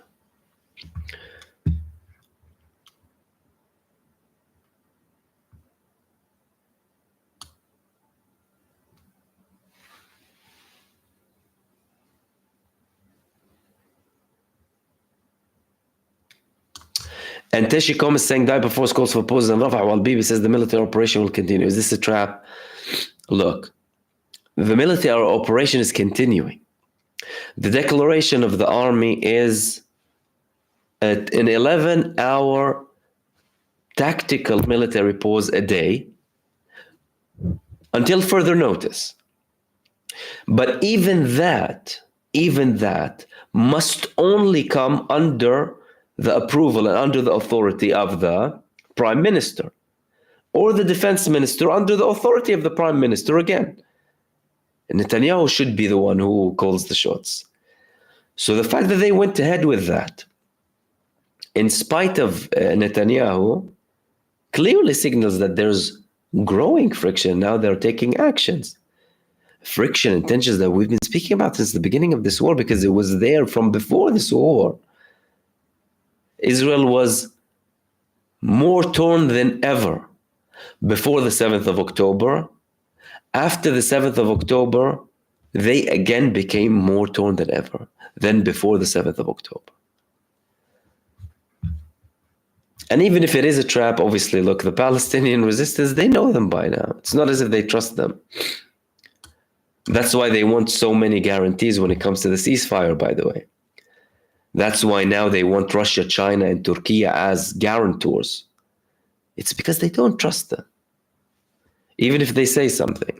And Teshikom is saying Diaper Force calls for pause and Rafah, while Bibi says the military operation will continue. Is this a trap? Look, the military operation is continuing. The declaration of the army is an 11-hour tactical military pause a day until further notice. But even that must only come under the approval and under the authority of the prime minister or the defense minister under the authority of the prime minister again. And Netanyahu should be the one who calls the shots. So the fact that they went ahead with that, in spite of Netanyahu, clearly signals that there's growing friction. Now they're taking actions. Friction and tensions that we've been speaking about since the beginning of this war, because it was there from before this war. Israel was more torn than ever before the 7th of October. After the 7th of October, they again became more torn than ever than before the 7th of October. And even if it is a trap, obviously, look, the Palestinian resistance, they know them by now. It's not as if they trust them. That's why they want so many guarantees when it comes to the ceasefire, by the way. That's why now they want Russia, China, and Turkey as guarantors. It's because they don't trust them. even if they say something.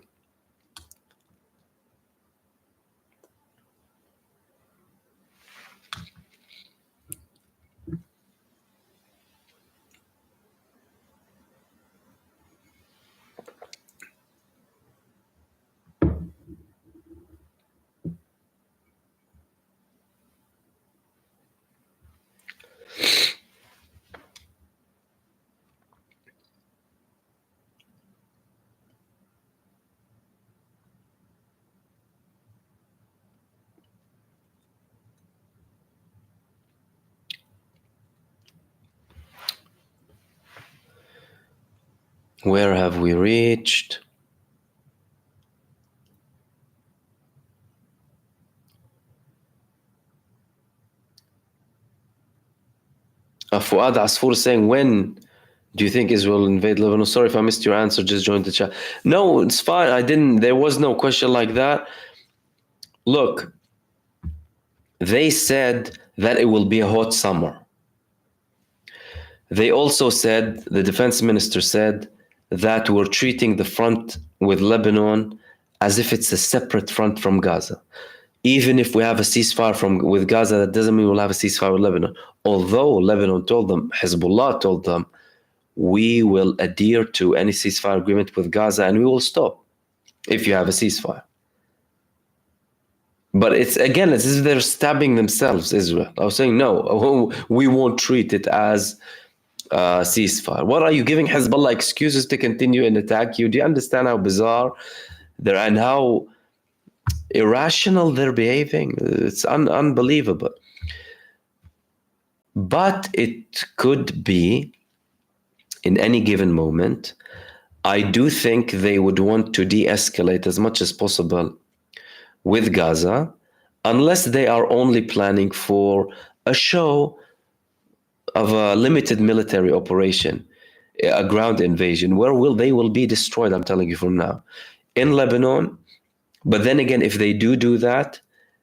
Where have we reached? Fuad Asfour is saying, when do you think Israel will invade Lebanon? Sorry if I missed your answer, just joined the chat. No, it's fine. There was no question like that. Look, they said that it will be a hot summer. They also said, the defense minister said, that we're treating the front with Lebanon as if it's a separate front from Gaza. Even if we have a ceasefire with Gaza, that doesn't mean we'll have a ceasefire with Lebanon. Although Lebanon told them, Hezbollah told them, we will adhere to any ceasefire agreement with Gaza and we will stop if you have a ceasefire. But it's as if they're stabbing themselves, Israel. I was saying, no, we won't treat it as a ceasefire. What are you giving Hezbollah excuses to continue and attack you? Do you understand how bizarre they're and how irrational they're behaving? It's unbelievable. But it could be, in any given moment, I do think they would want to de-escalate as much as possible with Gaza, unless they are only planning for a show of a limited military operation, a ground invasion, where they will be destroyed, I'm telling you from now, in Lebanon. But then again, if they do that,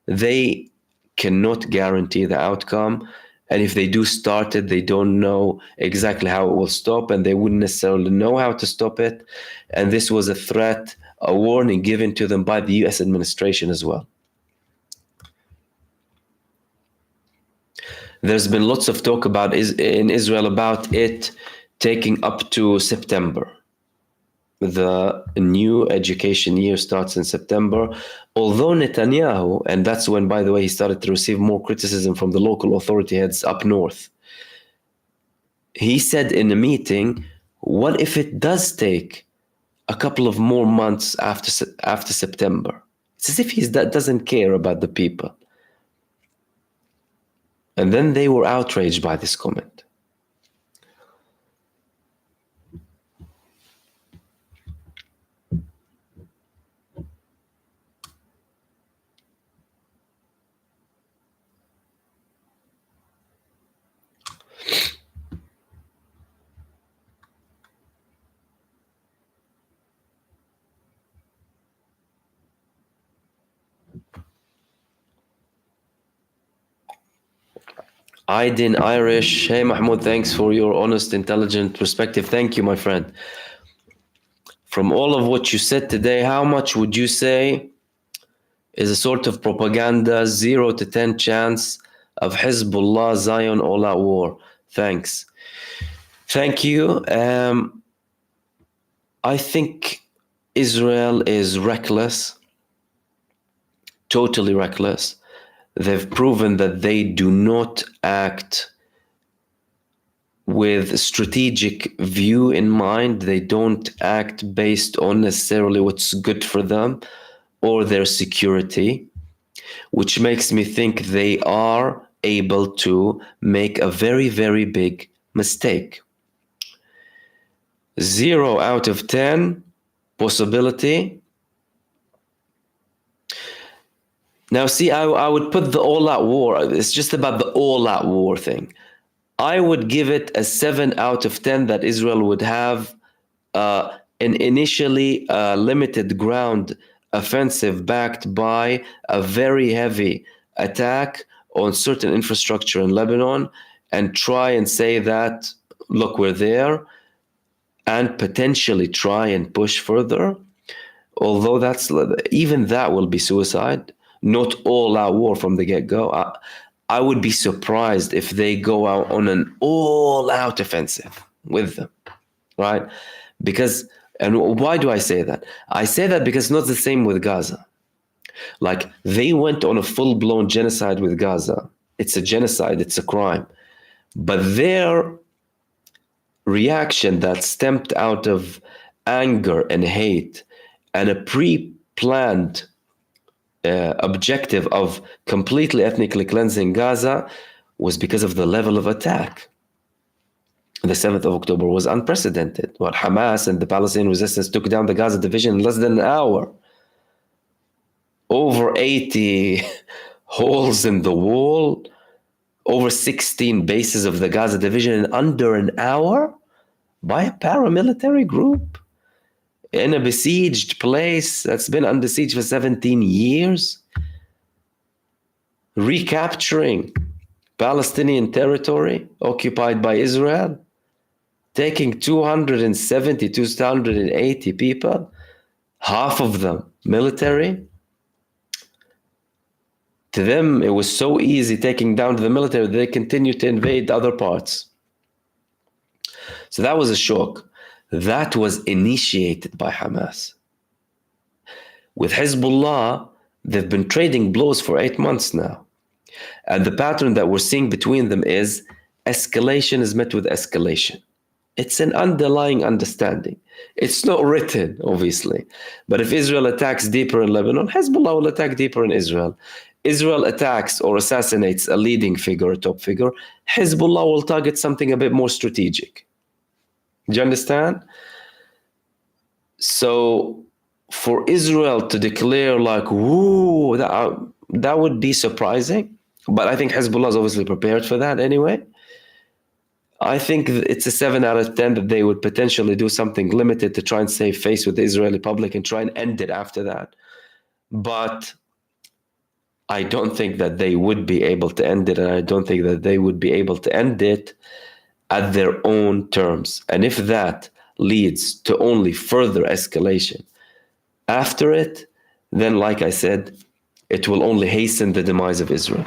they cannot guarantee the outcome. And if they do start it, they don't know exactly how it will stop, and they wouldn't necessarily know how to stop it. And this was a threat, a warning given to them by the US administration as well. There's been lots of talk in Israel about it taking up to September. The new education year starts in September, although Netanyahu, and that's when, by the way, he started to receive more criticism from the local authority heads up north. He said in a meeting, what if it does take a couple of more months after September? It's as if he doesn't care about the people. And then they were outraged by this comment. Aydin Irish, hey Mahmoud, thanks for your honest, intelligent perspective. Thank you, my friend. From all of what you said today, how much would you say is a sort of propaganda, 0 to 10 chance of Hezbollah Zion all-out war? Thanks. Thank you. I think Israel is reckless, totally reckless. They've proven that they do not act with a strategic view in mind. They don't act based on necessarily what's good for them or their security, which makes me think they are able to make a very, very big mistake. 0 out of 10 possibility. Now, see, I would put the all-out war. It's just about the all-out war thing. I would give it a 7 out of 10 that Israel would have an initially limited ground offensive backed by a very heavy attack on certain infrastructure in Lebanon and try and say that, look, we're there. and potentially try and push further, although even that will be suicide, not all-out war from the get-go. I would be surprised if they go out on an all-out offensive with them, right? Because, and why do I say that? I say that because it's not the same with Gaza. Like, they went on a full-blown genocide with Gaza. It's a genocide, it's a crime. But their reaction that stemmed out of anger and hate and a pre-planned objective of completely ethnically cleansing Gaza was because of the level of attack. The 7th of October was unprecedented. What Hamas and the Palestinian resistance took down the Gaza division in less than an hour. Over 80 holes in the wall, over 16 bases of the Gaza division in under an hour by a paramilitary group in a besieged place that's been under siege for 17 years, recapturing Palestinian territory occupied by Israel, taking 270, 280 people, half of them military. To them, it was so easy taking down the military, they continued to invade other parts. So that was a shock. That was initiated by Hamas. With Hezbollah, they've been trading blows for 8 months now. And the pattern that we're seeing between them is escalation is met with escalation. It's an underlying understanding. It's not written, obviously. But if Israel attacks deeper in Lebanon, Hezbollah will attack deeper in Israel. Israel attacks or assassinates a leading figure, a top figure, Hezbollah will target something a bit more strategic. Do you understand? So for Israel to declare like, woo, that would be surprising. But I think Hezbollah is obviously prepared for that anyway. I think it's a 7 out of 10 that they would potentially do something limited to try and save face with the Israeli public and try and end it after that. But I don't think that they would be able to end it, and I don't think that they would be able to end it at their own terms. And if that leads to only further escalation after it, then like I said, it will only hasten the demise of Israel.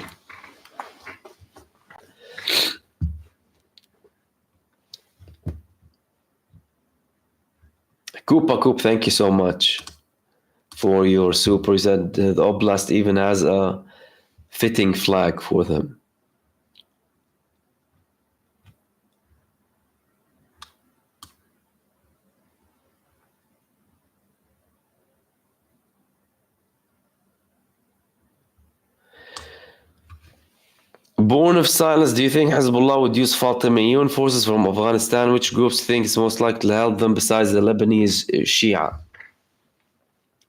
Koop, thank you so much for your super. He said the Oblast even has a fitting flag for them. Born of Silence, do you think Hezbollah would use Fatimiyun forces from Afghanistan? Which groups think is most likely to help them besides the Lebanese Shia?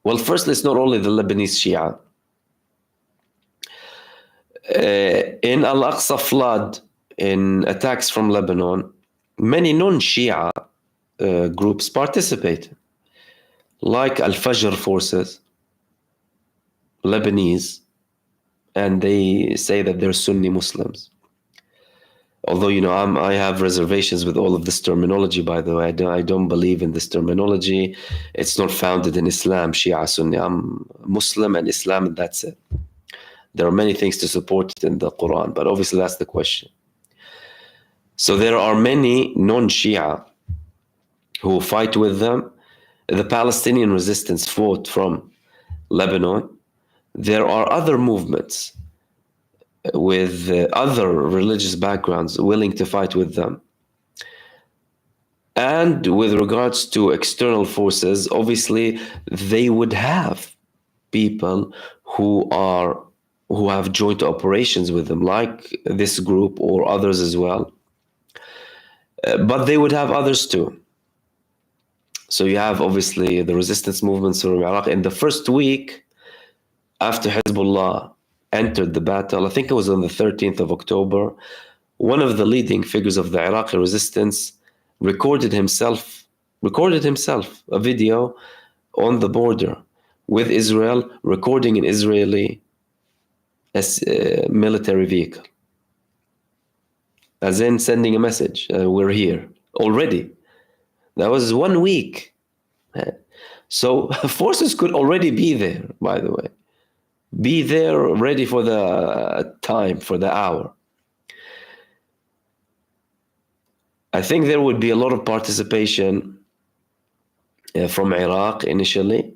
Well, firstly, it's not only the Lebanese Shia. In Al-Aqsa flood, in attacks from Lebanon, many non-Shia groups participate, like Al-Fajr forces, Lebanese, and they say that they're Sunni Muslims. Although, I have reservations with all of this terminology, by the way. I don't believe in this terminology. It's not founded in Islam, Shia, Sunni. I'm Muslim and Islam, and that's it. There are many things to support it in the Quran, but obviously that's the question. So there are many non-Shia who fight with them. The Palestinian resistance fought from Lebanon. There are other movements with other religious backgrounds willing to fight with them. And with regards to external forces, obviously they would have people who have joint operations with them, like this group or others as well. But they would have others too. So you have obviously the resistance movements from Iraq. In the first week after Hezbollah entered the battle, I think it was on the 13th of October, one of the leading figures of the Iraqi resistance recorded himself a video on the border with Israel, recording an Israeli military vehicle, as in sending a message, we're here already. That was 1 week. So forces could already be there, by the way. Be there, ready for the time, for the hour. I think there would be a lot of participation from Iraq initially,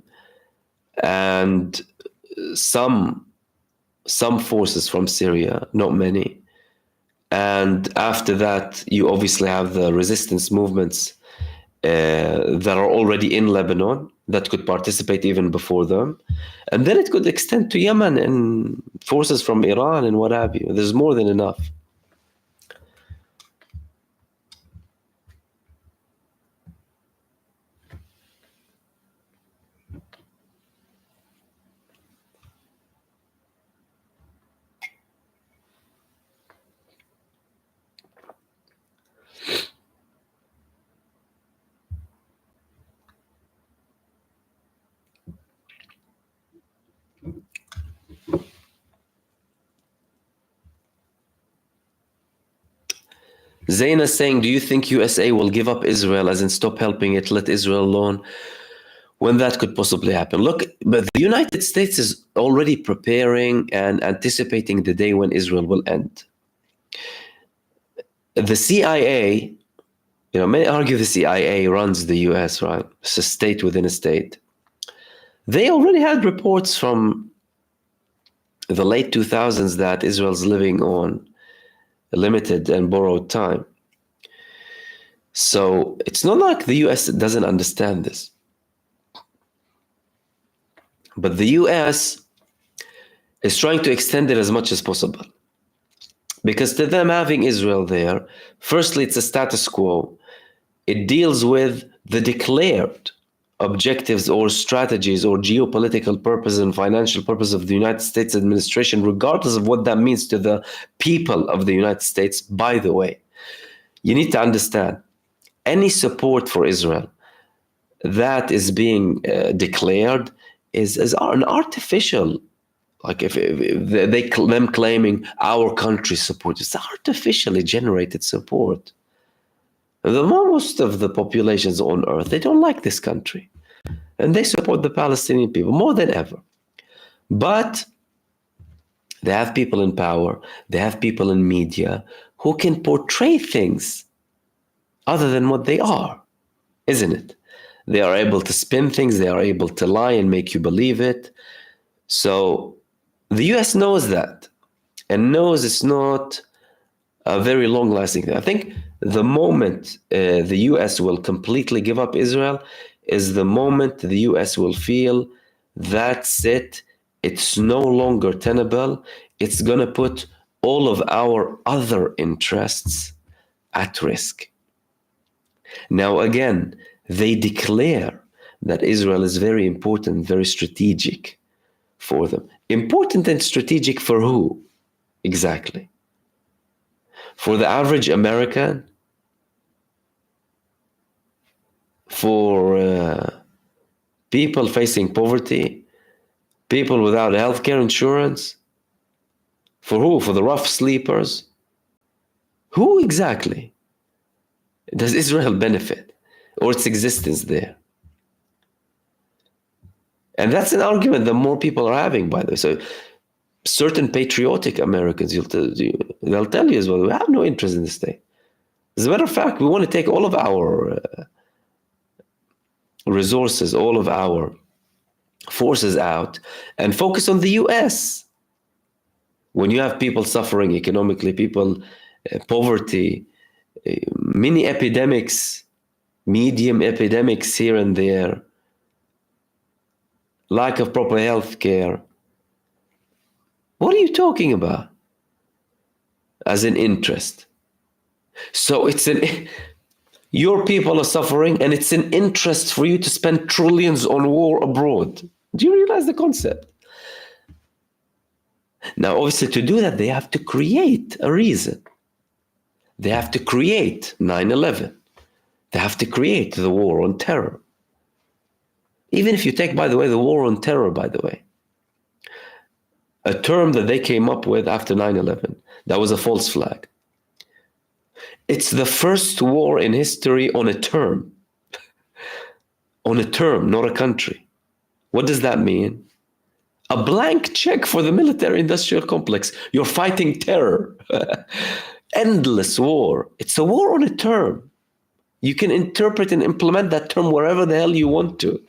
and some forces from Syria, not many. And after that, you obviously have the resistance movements that are already in Lebanon that could participate even before them. And then it could extend to Yemen and forces from Iran and what have you. There's more than enough. Zaina saying, do you think USA will give up Israel, as in stop helping it, let Israel alone? When that could possibly happen. Look, but the United States is already preparing and anticipating the day when Israel will end. The CIA, many argue the CIA runs the US, right? It's a state within a state. They already had reports from the late 2000s that Israel's living on limited and borrowed time. So it's not like the US doesn't understand this. But the US is trying to extend it as much as possible. Because to them, having Israel there, firstly, it's a status quo. It deals with the declared objectives or strategies or geopolitical purpose and financial purpose of the United States administration, regardless of what that means to the people of the United States. By the way, you need to understand, any support for Israel that is being declared is an artificial, like if them claiming our country's support, it's artificially generated support. Most of the populations on earth, they don't like this country, and they support the Palestinian people more than ever. But they have people in power, they have people in media who can portray things other than what they are, isn't it? They are able to spin things, they are able to lie and make you believe it. So the US knows that, and knows it's not a very long-lasting thing. I think the moment the US will completely give up Israel is the moment the US will feel that's it, it's no longer tenable, it's going to put all of our other interests at risk. Now, again, they declare that Israel is very important, very strategic for them. Important and strategic for who? Exactly. For the average American? For people facing poverty? People without healthcare insurance? For who? For the rough sleepers? Who exactly does Israel benefit, or its existence there? And that's an argument that more people are having, by the way. So certain patriotic Americans, they'll tell you as well, we have no interest in the state. As a matter of fact, we want to take all of our resources, all of our forces out and focus on the US. When you have people suffering economically, people, poverty, mini epidemics, medium epidemics here and there, lack of proper health care. What are you talking about as an interest? So your people are suffering, and it's an interest for you to spend trillions on war abroad. Do you realize the concept? Now, obviously, to do that, they have to create a reason. They have to create 9/11. They have to create the war on terror. Even if you take, by the way, the war on terror, by the way, a term that they came up with after 9/11, that was a false flag. It's the first war in history on a term. on a term, not a country. What does that mean? A blank check for the military-industrial complex. You're fighting terror. Endless war. It's a war on a term. You can interpret and implement that term wherever the hell you want to.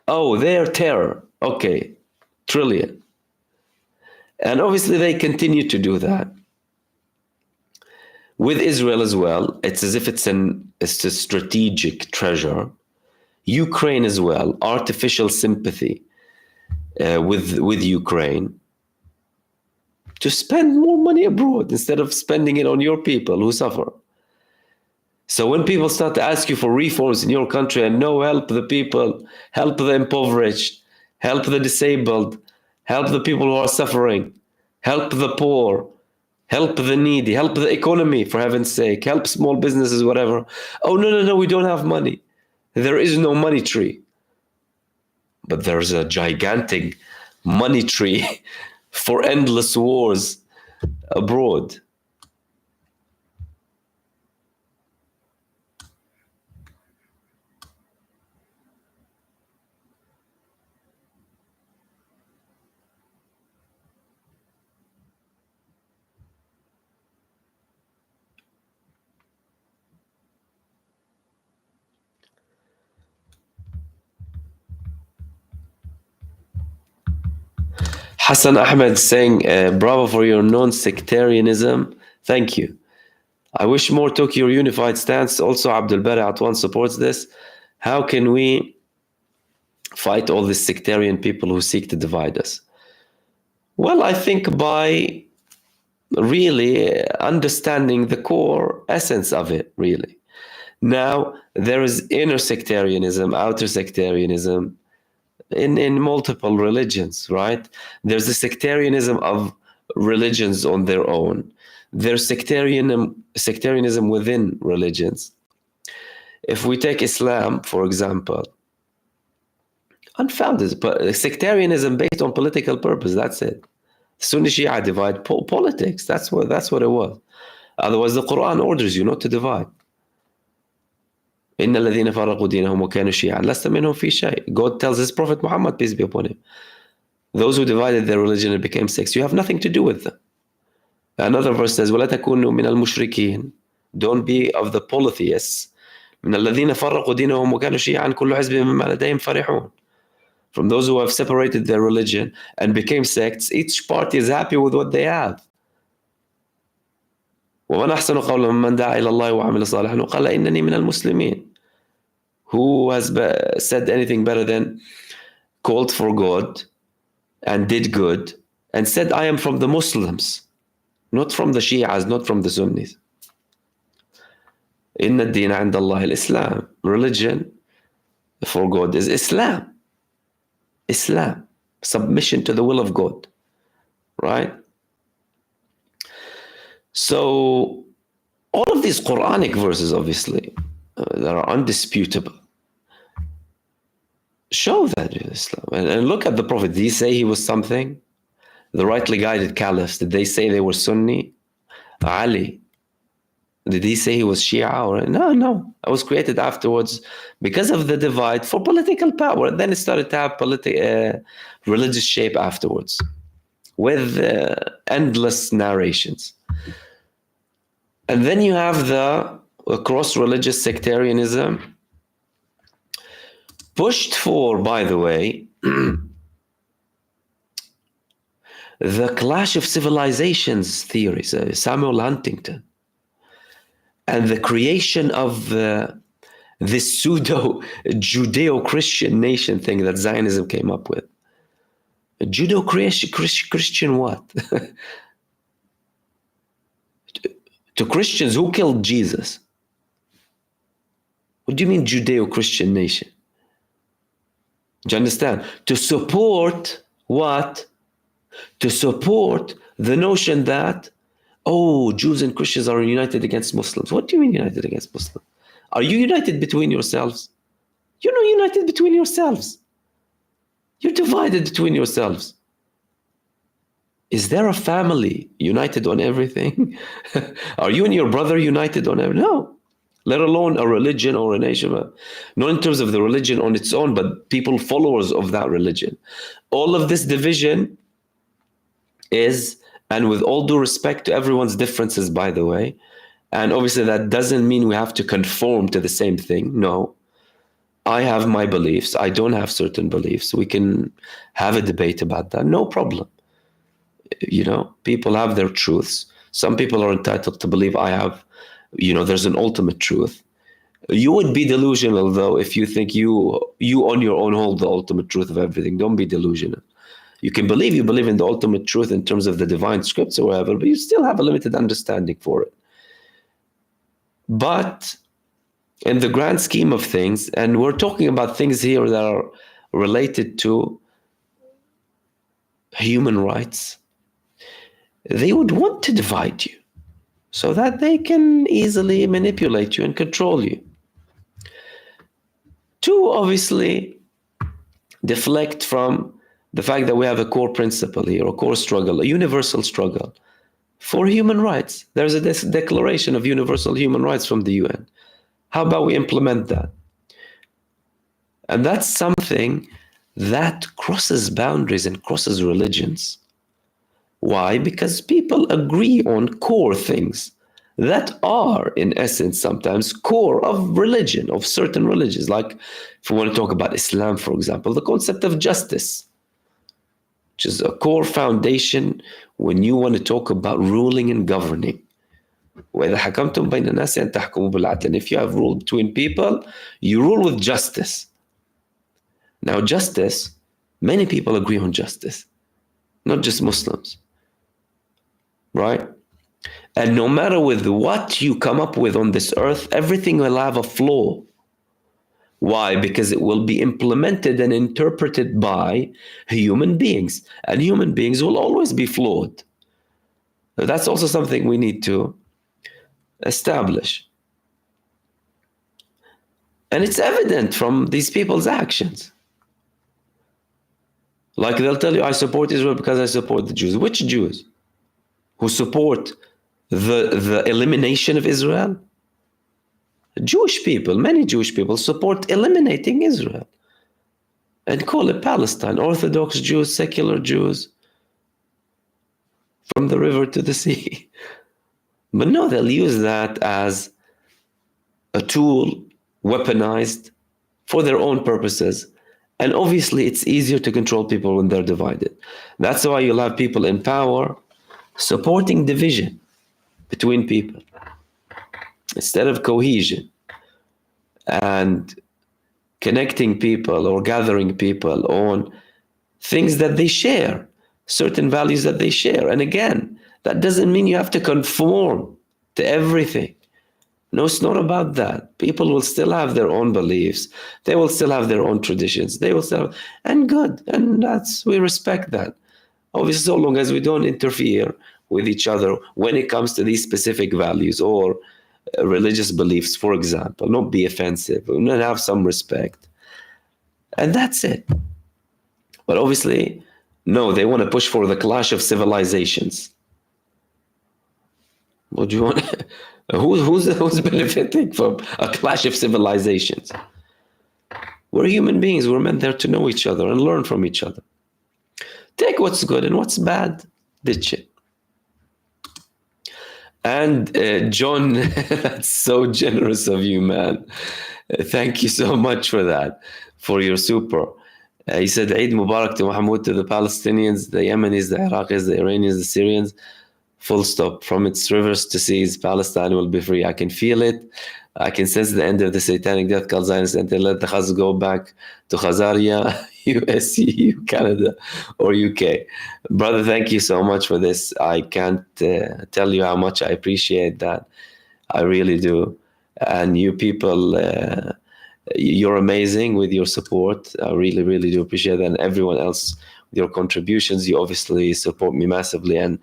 Oh, they're terror. Okay, trillion. And obviously they continue to do that. With Israel as well, it's as if it's a strategic treasure. Ukraine as well, artificial sympathy with Ukraine to spend more money abroad instead of spending it on your people who suffer. So when people start to ask you for reforms in your country and no, help the people, help the impoverished, help the disabled, help the people who are suffering, help the poor, help the needy, help the economy, for heaven's sake, help small businesses, whatever. Oh, no, we don't have money. There is no money tree. But there's a gigantic money tree for endless wars abroad. Hassan Ahmed saying, bravo for your non-sectarianism. Thank you. I wish more took your unified stance. Also, Abdul Bari Atwan supports this. How can we fight all these sectarian people who seek to divide us? Well, I think by really understanding the core essence of it, really. Now, there is inner sectarianism, outer sectarianism, in multiple religions, right? There's the sectarianism of religions on their own. There's sectarianism within religions. If we take Islam, for example, unfounded, but sectarianism based on political purpose, that's it. Sunni Shia divide politics, that's what it was. Otherwise, the Quran orders you not to divide. إن الذين فرقوا دينهم وكانوا شيعا لست منهم في شيء. God tells his Prophet Muhammad, peace be upon him, those who divided their religion and became sects, you have nothing to do with them. Another verse says, ولا تكونوا من المشركين. Don't be of the polytheists. من الذين فرقوا دينهم وكانوا شيعا كل حزب بما لديهم فرحون. From those who have separated their religion and became sects, each party is happy with what they have. ومن أحسن قولا ممن دعا إلى الله وعمل صالحا وقال إنني من المسلمين. Who has said anything better than called for God and did good and said, I am from the Muslims, not from the Shias, not from the Sunnis. إن الدين عند الله الإسلام. Religion for God is Islam. Islam. Submission to the will of God. Right? So, all of these Quranic verses, obviously, that are undisputable, show that in Islam. And look at the Prophet. Did he say he was something? The rightly guided caliphs, did they say they were Sunni? Ali, did he say he was Shia? Or no. I was created afterwards because of the divide for political power. And then it started to have religious shape afterwards with endless narrations. And then you have the cross-religious sectarianism pushed for, by the way, the clash of civilizations theories, Samuel Huntington, and the creation of this pseudo-Judeo-Christian nation thing that Zionism came up with. Judeo-Christian what? To Christians, who killed Jesus? What do you mean Judeo-Christian nation? Do you understand? To support what? To support the notion that, oh, Jews and Christians are united against Muslims. What do you mean united against Muslims? Are you united between yourselves? You're not united between yourselves. You're divided between yourselves. Is there a family united on everything? Are you and your brother united on everything? No. let alone a religion or a nation. Not in terms of the religion on its own, but people followers of that religion. All of this division is, and with all due respect to everyone's differences, by the way, and obviously that doesn't mean we have to conform to the same thing. No, I have my beliefs. I don't have certain beliefs. We can have a debate about that. No problem. You know, people have their truths. Some people are entitled to believe I have, you know, there's an ultimate truth. You would be delusional, though, if you think you on your own hold the ultimate truth of everything. Don't be delusional. You can believe you believe in the ultimate truth in terms of the divine scripts or whatever, but you still have a limited understanding for it. But in the grand scheme of things, and we're talking about things here that are related to human rights, they would want to divide you so that they can easily manipulate you and control you. To obviously deflect from the fact that we have a core principle here, a core struggle, a universal struggle for human rights. There's a declaration of universal human rights from the UN. How about we implement that? And that's something that crosses boundaries and crosses religions. Why? Because people agree on core things that are, in essence, sometimes core of religion, of certain religions. Like if we want to talk about Islam, for example, the concept of justice, which is a core foundation when you want to talk about ruling and governing. وإذا حكمتم بين الناس أن تحكموا بالعدل. If you have rule between people, you rule with justice. Now, justice, many people agree on justice, not just Muslims, right? And no matter with what you come up with on this earth, everything will have a flaw. Why? Because it will be implemented and interpreted by human beings, and human beings will always be flawed. So that's also something we need to establish. And it's evident from these people's actions. Like they'll tell you, I support Israel because I support the Jews. Which Jews? Who support the elimination of Israel? Jewish people, many Jewish people support eliminating Israel and call it Palestine. Orthodox Jews, secular Jews, from the river to the sea. But no, they'll use that as a tool, weaponized for their own purposes. And obviously, it's easier to control people when they're divided. That's why you'll have people in power supporting division between people instead of cohesion and connecting people or gathering people on things that they share, certain values that they share. And again, that doesn't mean you have to conform to everything. No, it's not about that. People will still have their own beliefs. They will still have their own traditions. They will still, and good. And we respect that. Obviously, so long as we don't interfere with each other when it comes to these specific values or religious beliefs, for example, not be offensive, not have some respect. And that's it. But obviously, no, they want to push for the clash of civilizations. What do you want? Who's benefiting from a clash of civilizations? We're human beings. We're meant there to know each other and learn from each other. Take what's good and what's bad, ditch it. And John, that's so generous of you, man. Thank you so much for that, for your super. He said, Eid Mubarak to Mahmoud, to the Palestinians, the Yemenis, the Iraqis, the Iranians, the Syrians. Full stop. From its rivers to seas, Palestine will be free. I can feel it. I can sense the end of the satanic death cult Zionists, and they let the Chaz go back to Khazaria, US, EU, Canada, or UK. Brother, thank you so much for this. I can't tell you how much I appreciate that. I really do. And you people, you're amazing with your support. I really, really do appreciate that. And everyone else, with your contributions, you obviously support me massively. And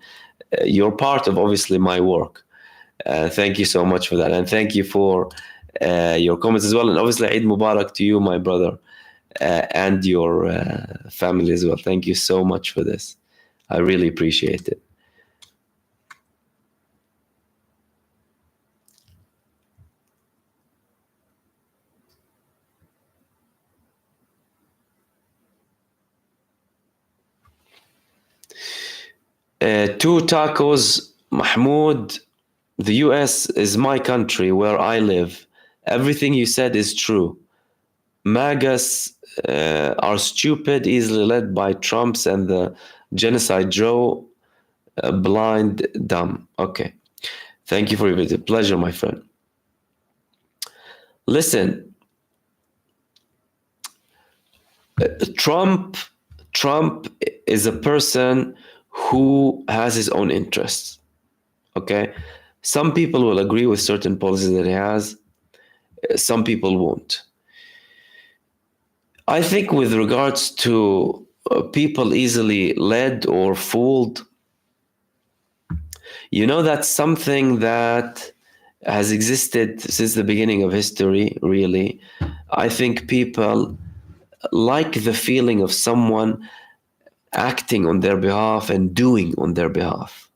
you're part of, obviously, my work. Thank you so much for that. And thank you for your comments as well. And obviously, Eid Mubarak to you, my brother, and your family as well. Thank you so much for this. I really appreciate it. Two tacos, Mahmoud. The US is my country where I live. Everything you said is true. MAGAs are stupid, easily led by Trumps and the genocide Joe, blind, dumb. Okay. Thank you for your visit. Pleasure, my friend. Listen, Trump is a person who has his own interests. Okay? Some people will agree with certain policies that he has. Some people won't. I think with regards to people easily led or fooled, that's something that has existed since the beginning of history, really. I think people like the feeling of someone acting on their behalf and doing on their behalf,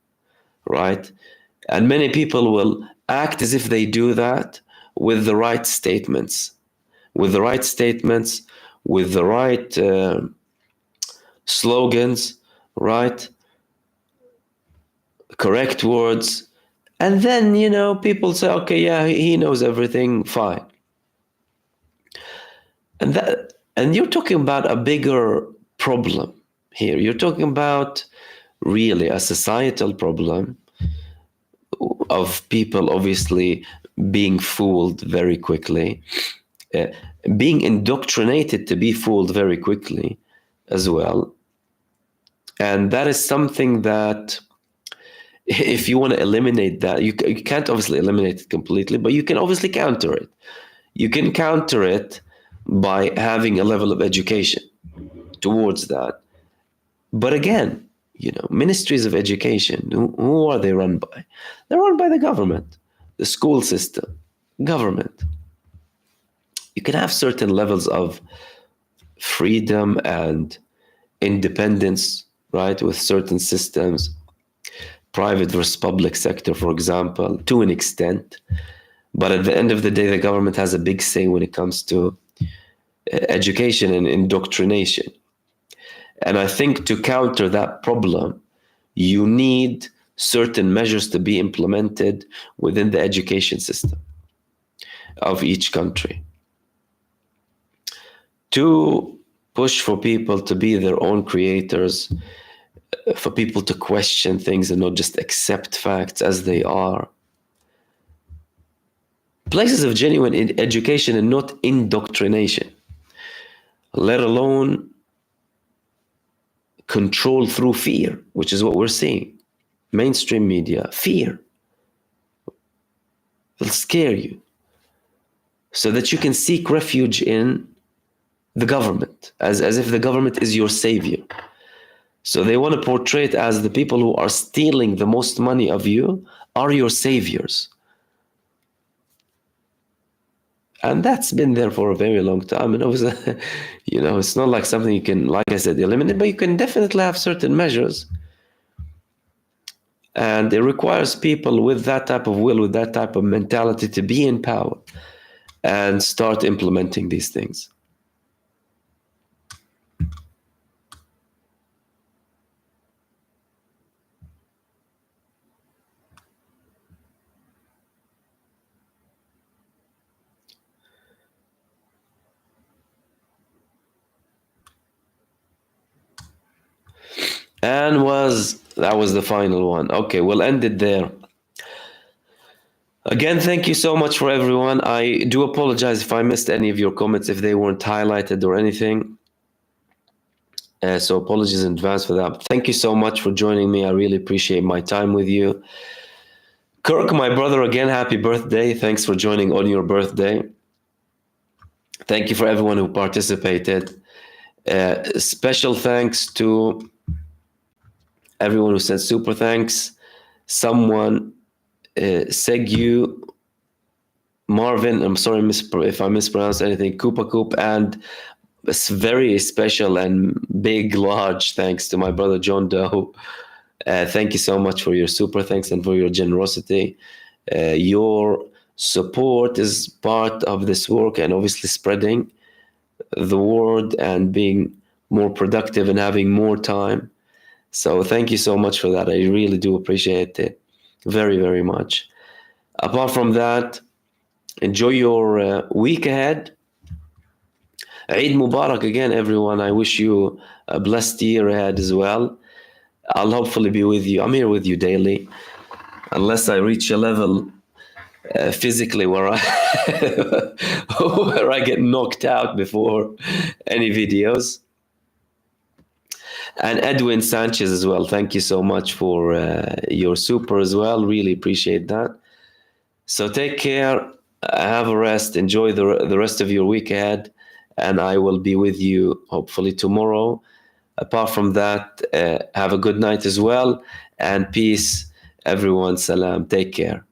right? And many people will act as if they do that with the right statements, with the right slogans, right? Correct words. And then, people say, okay, yeah, he knows everything, fine. And you're talking about a bigger problem here. You're talking about really a societal problem of people obviously being fooled very quickly, being indoctrinated to be fooled very quickly as well. And that is something that, if you want to eliminate that, you can't obviously eliminate it completely, but you can obviously counter it. You can counter it by having a level of education towards that. But again, ministries of education, who are they run by? They're run by the government, the school system, government. You can have certain levels of freedom and independence, right, with certain systems, private versus public sector, for example, to an extent. But at the end of the day, the government has a big say when it comes to education and indoctrination. And I think to counter that problem, you need certain measures to be implemented within the education system of each country to push for people to be their own creators, for people to question things and not just accept facts as they are. Places of genuine education and not indoctrination, let alone control through fear, which is what we're seeing. Mainstream media, fear. They'll scare you so that you can seek refuge in the government, as if the government is your savior. So they want to portray it as the people who are stealing the most money of you are your saviors. And that's been there for a very long time. And obviously, it's not like something you can, like I said, eliminate, but you can definitely have certain measures. And it requires people with that type of will, with that type of mentality to be in power and start implementing these things. And that was the final one. Okay, we'll end it there. Again, thank you so much for everyone. I do apologize if I missed any of your comments, if they weren't highlighted or anything. So apologies in advance for that. Thank you so much for joining me. I really appreciate my time with you. Kirk, my brother, again, happy birthday. Thanks for joining on your birthday. Thank you for everyone who participated. Special thanks to everyone who sent super thanks. Someone, Segu, Marvin, I'm sorry if I mispronounced anything, Koopa Koop, and a very special and big, large thanks to my brother John Doe. Thank you so much for your super thanks and for your generosity. Your support is part of this work and obviously spreading the word and being more productive and having more time So thank you so much for that. I really do appreciate it very, very much. Apart from that, enjoy your week ahead. Eid Mubarak again, everyone. I wish you a blessed year ahead as well. I'll hopefully be with you. I'm here with you daily, unless I reach a level physically where I get knocked out before any videos. And Edwin Sanchez as well. Thank you so much for your super as well. Really appreciate that. So take care. Have a rest. Enjoy the rest of your week ahead. And I will be with you hopefully tomorrow. Apart from that, have a good night as well. And peace, everyone. Salam. Take care.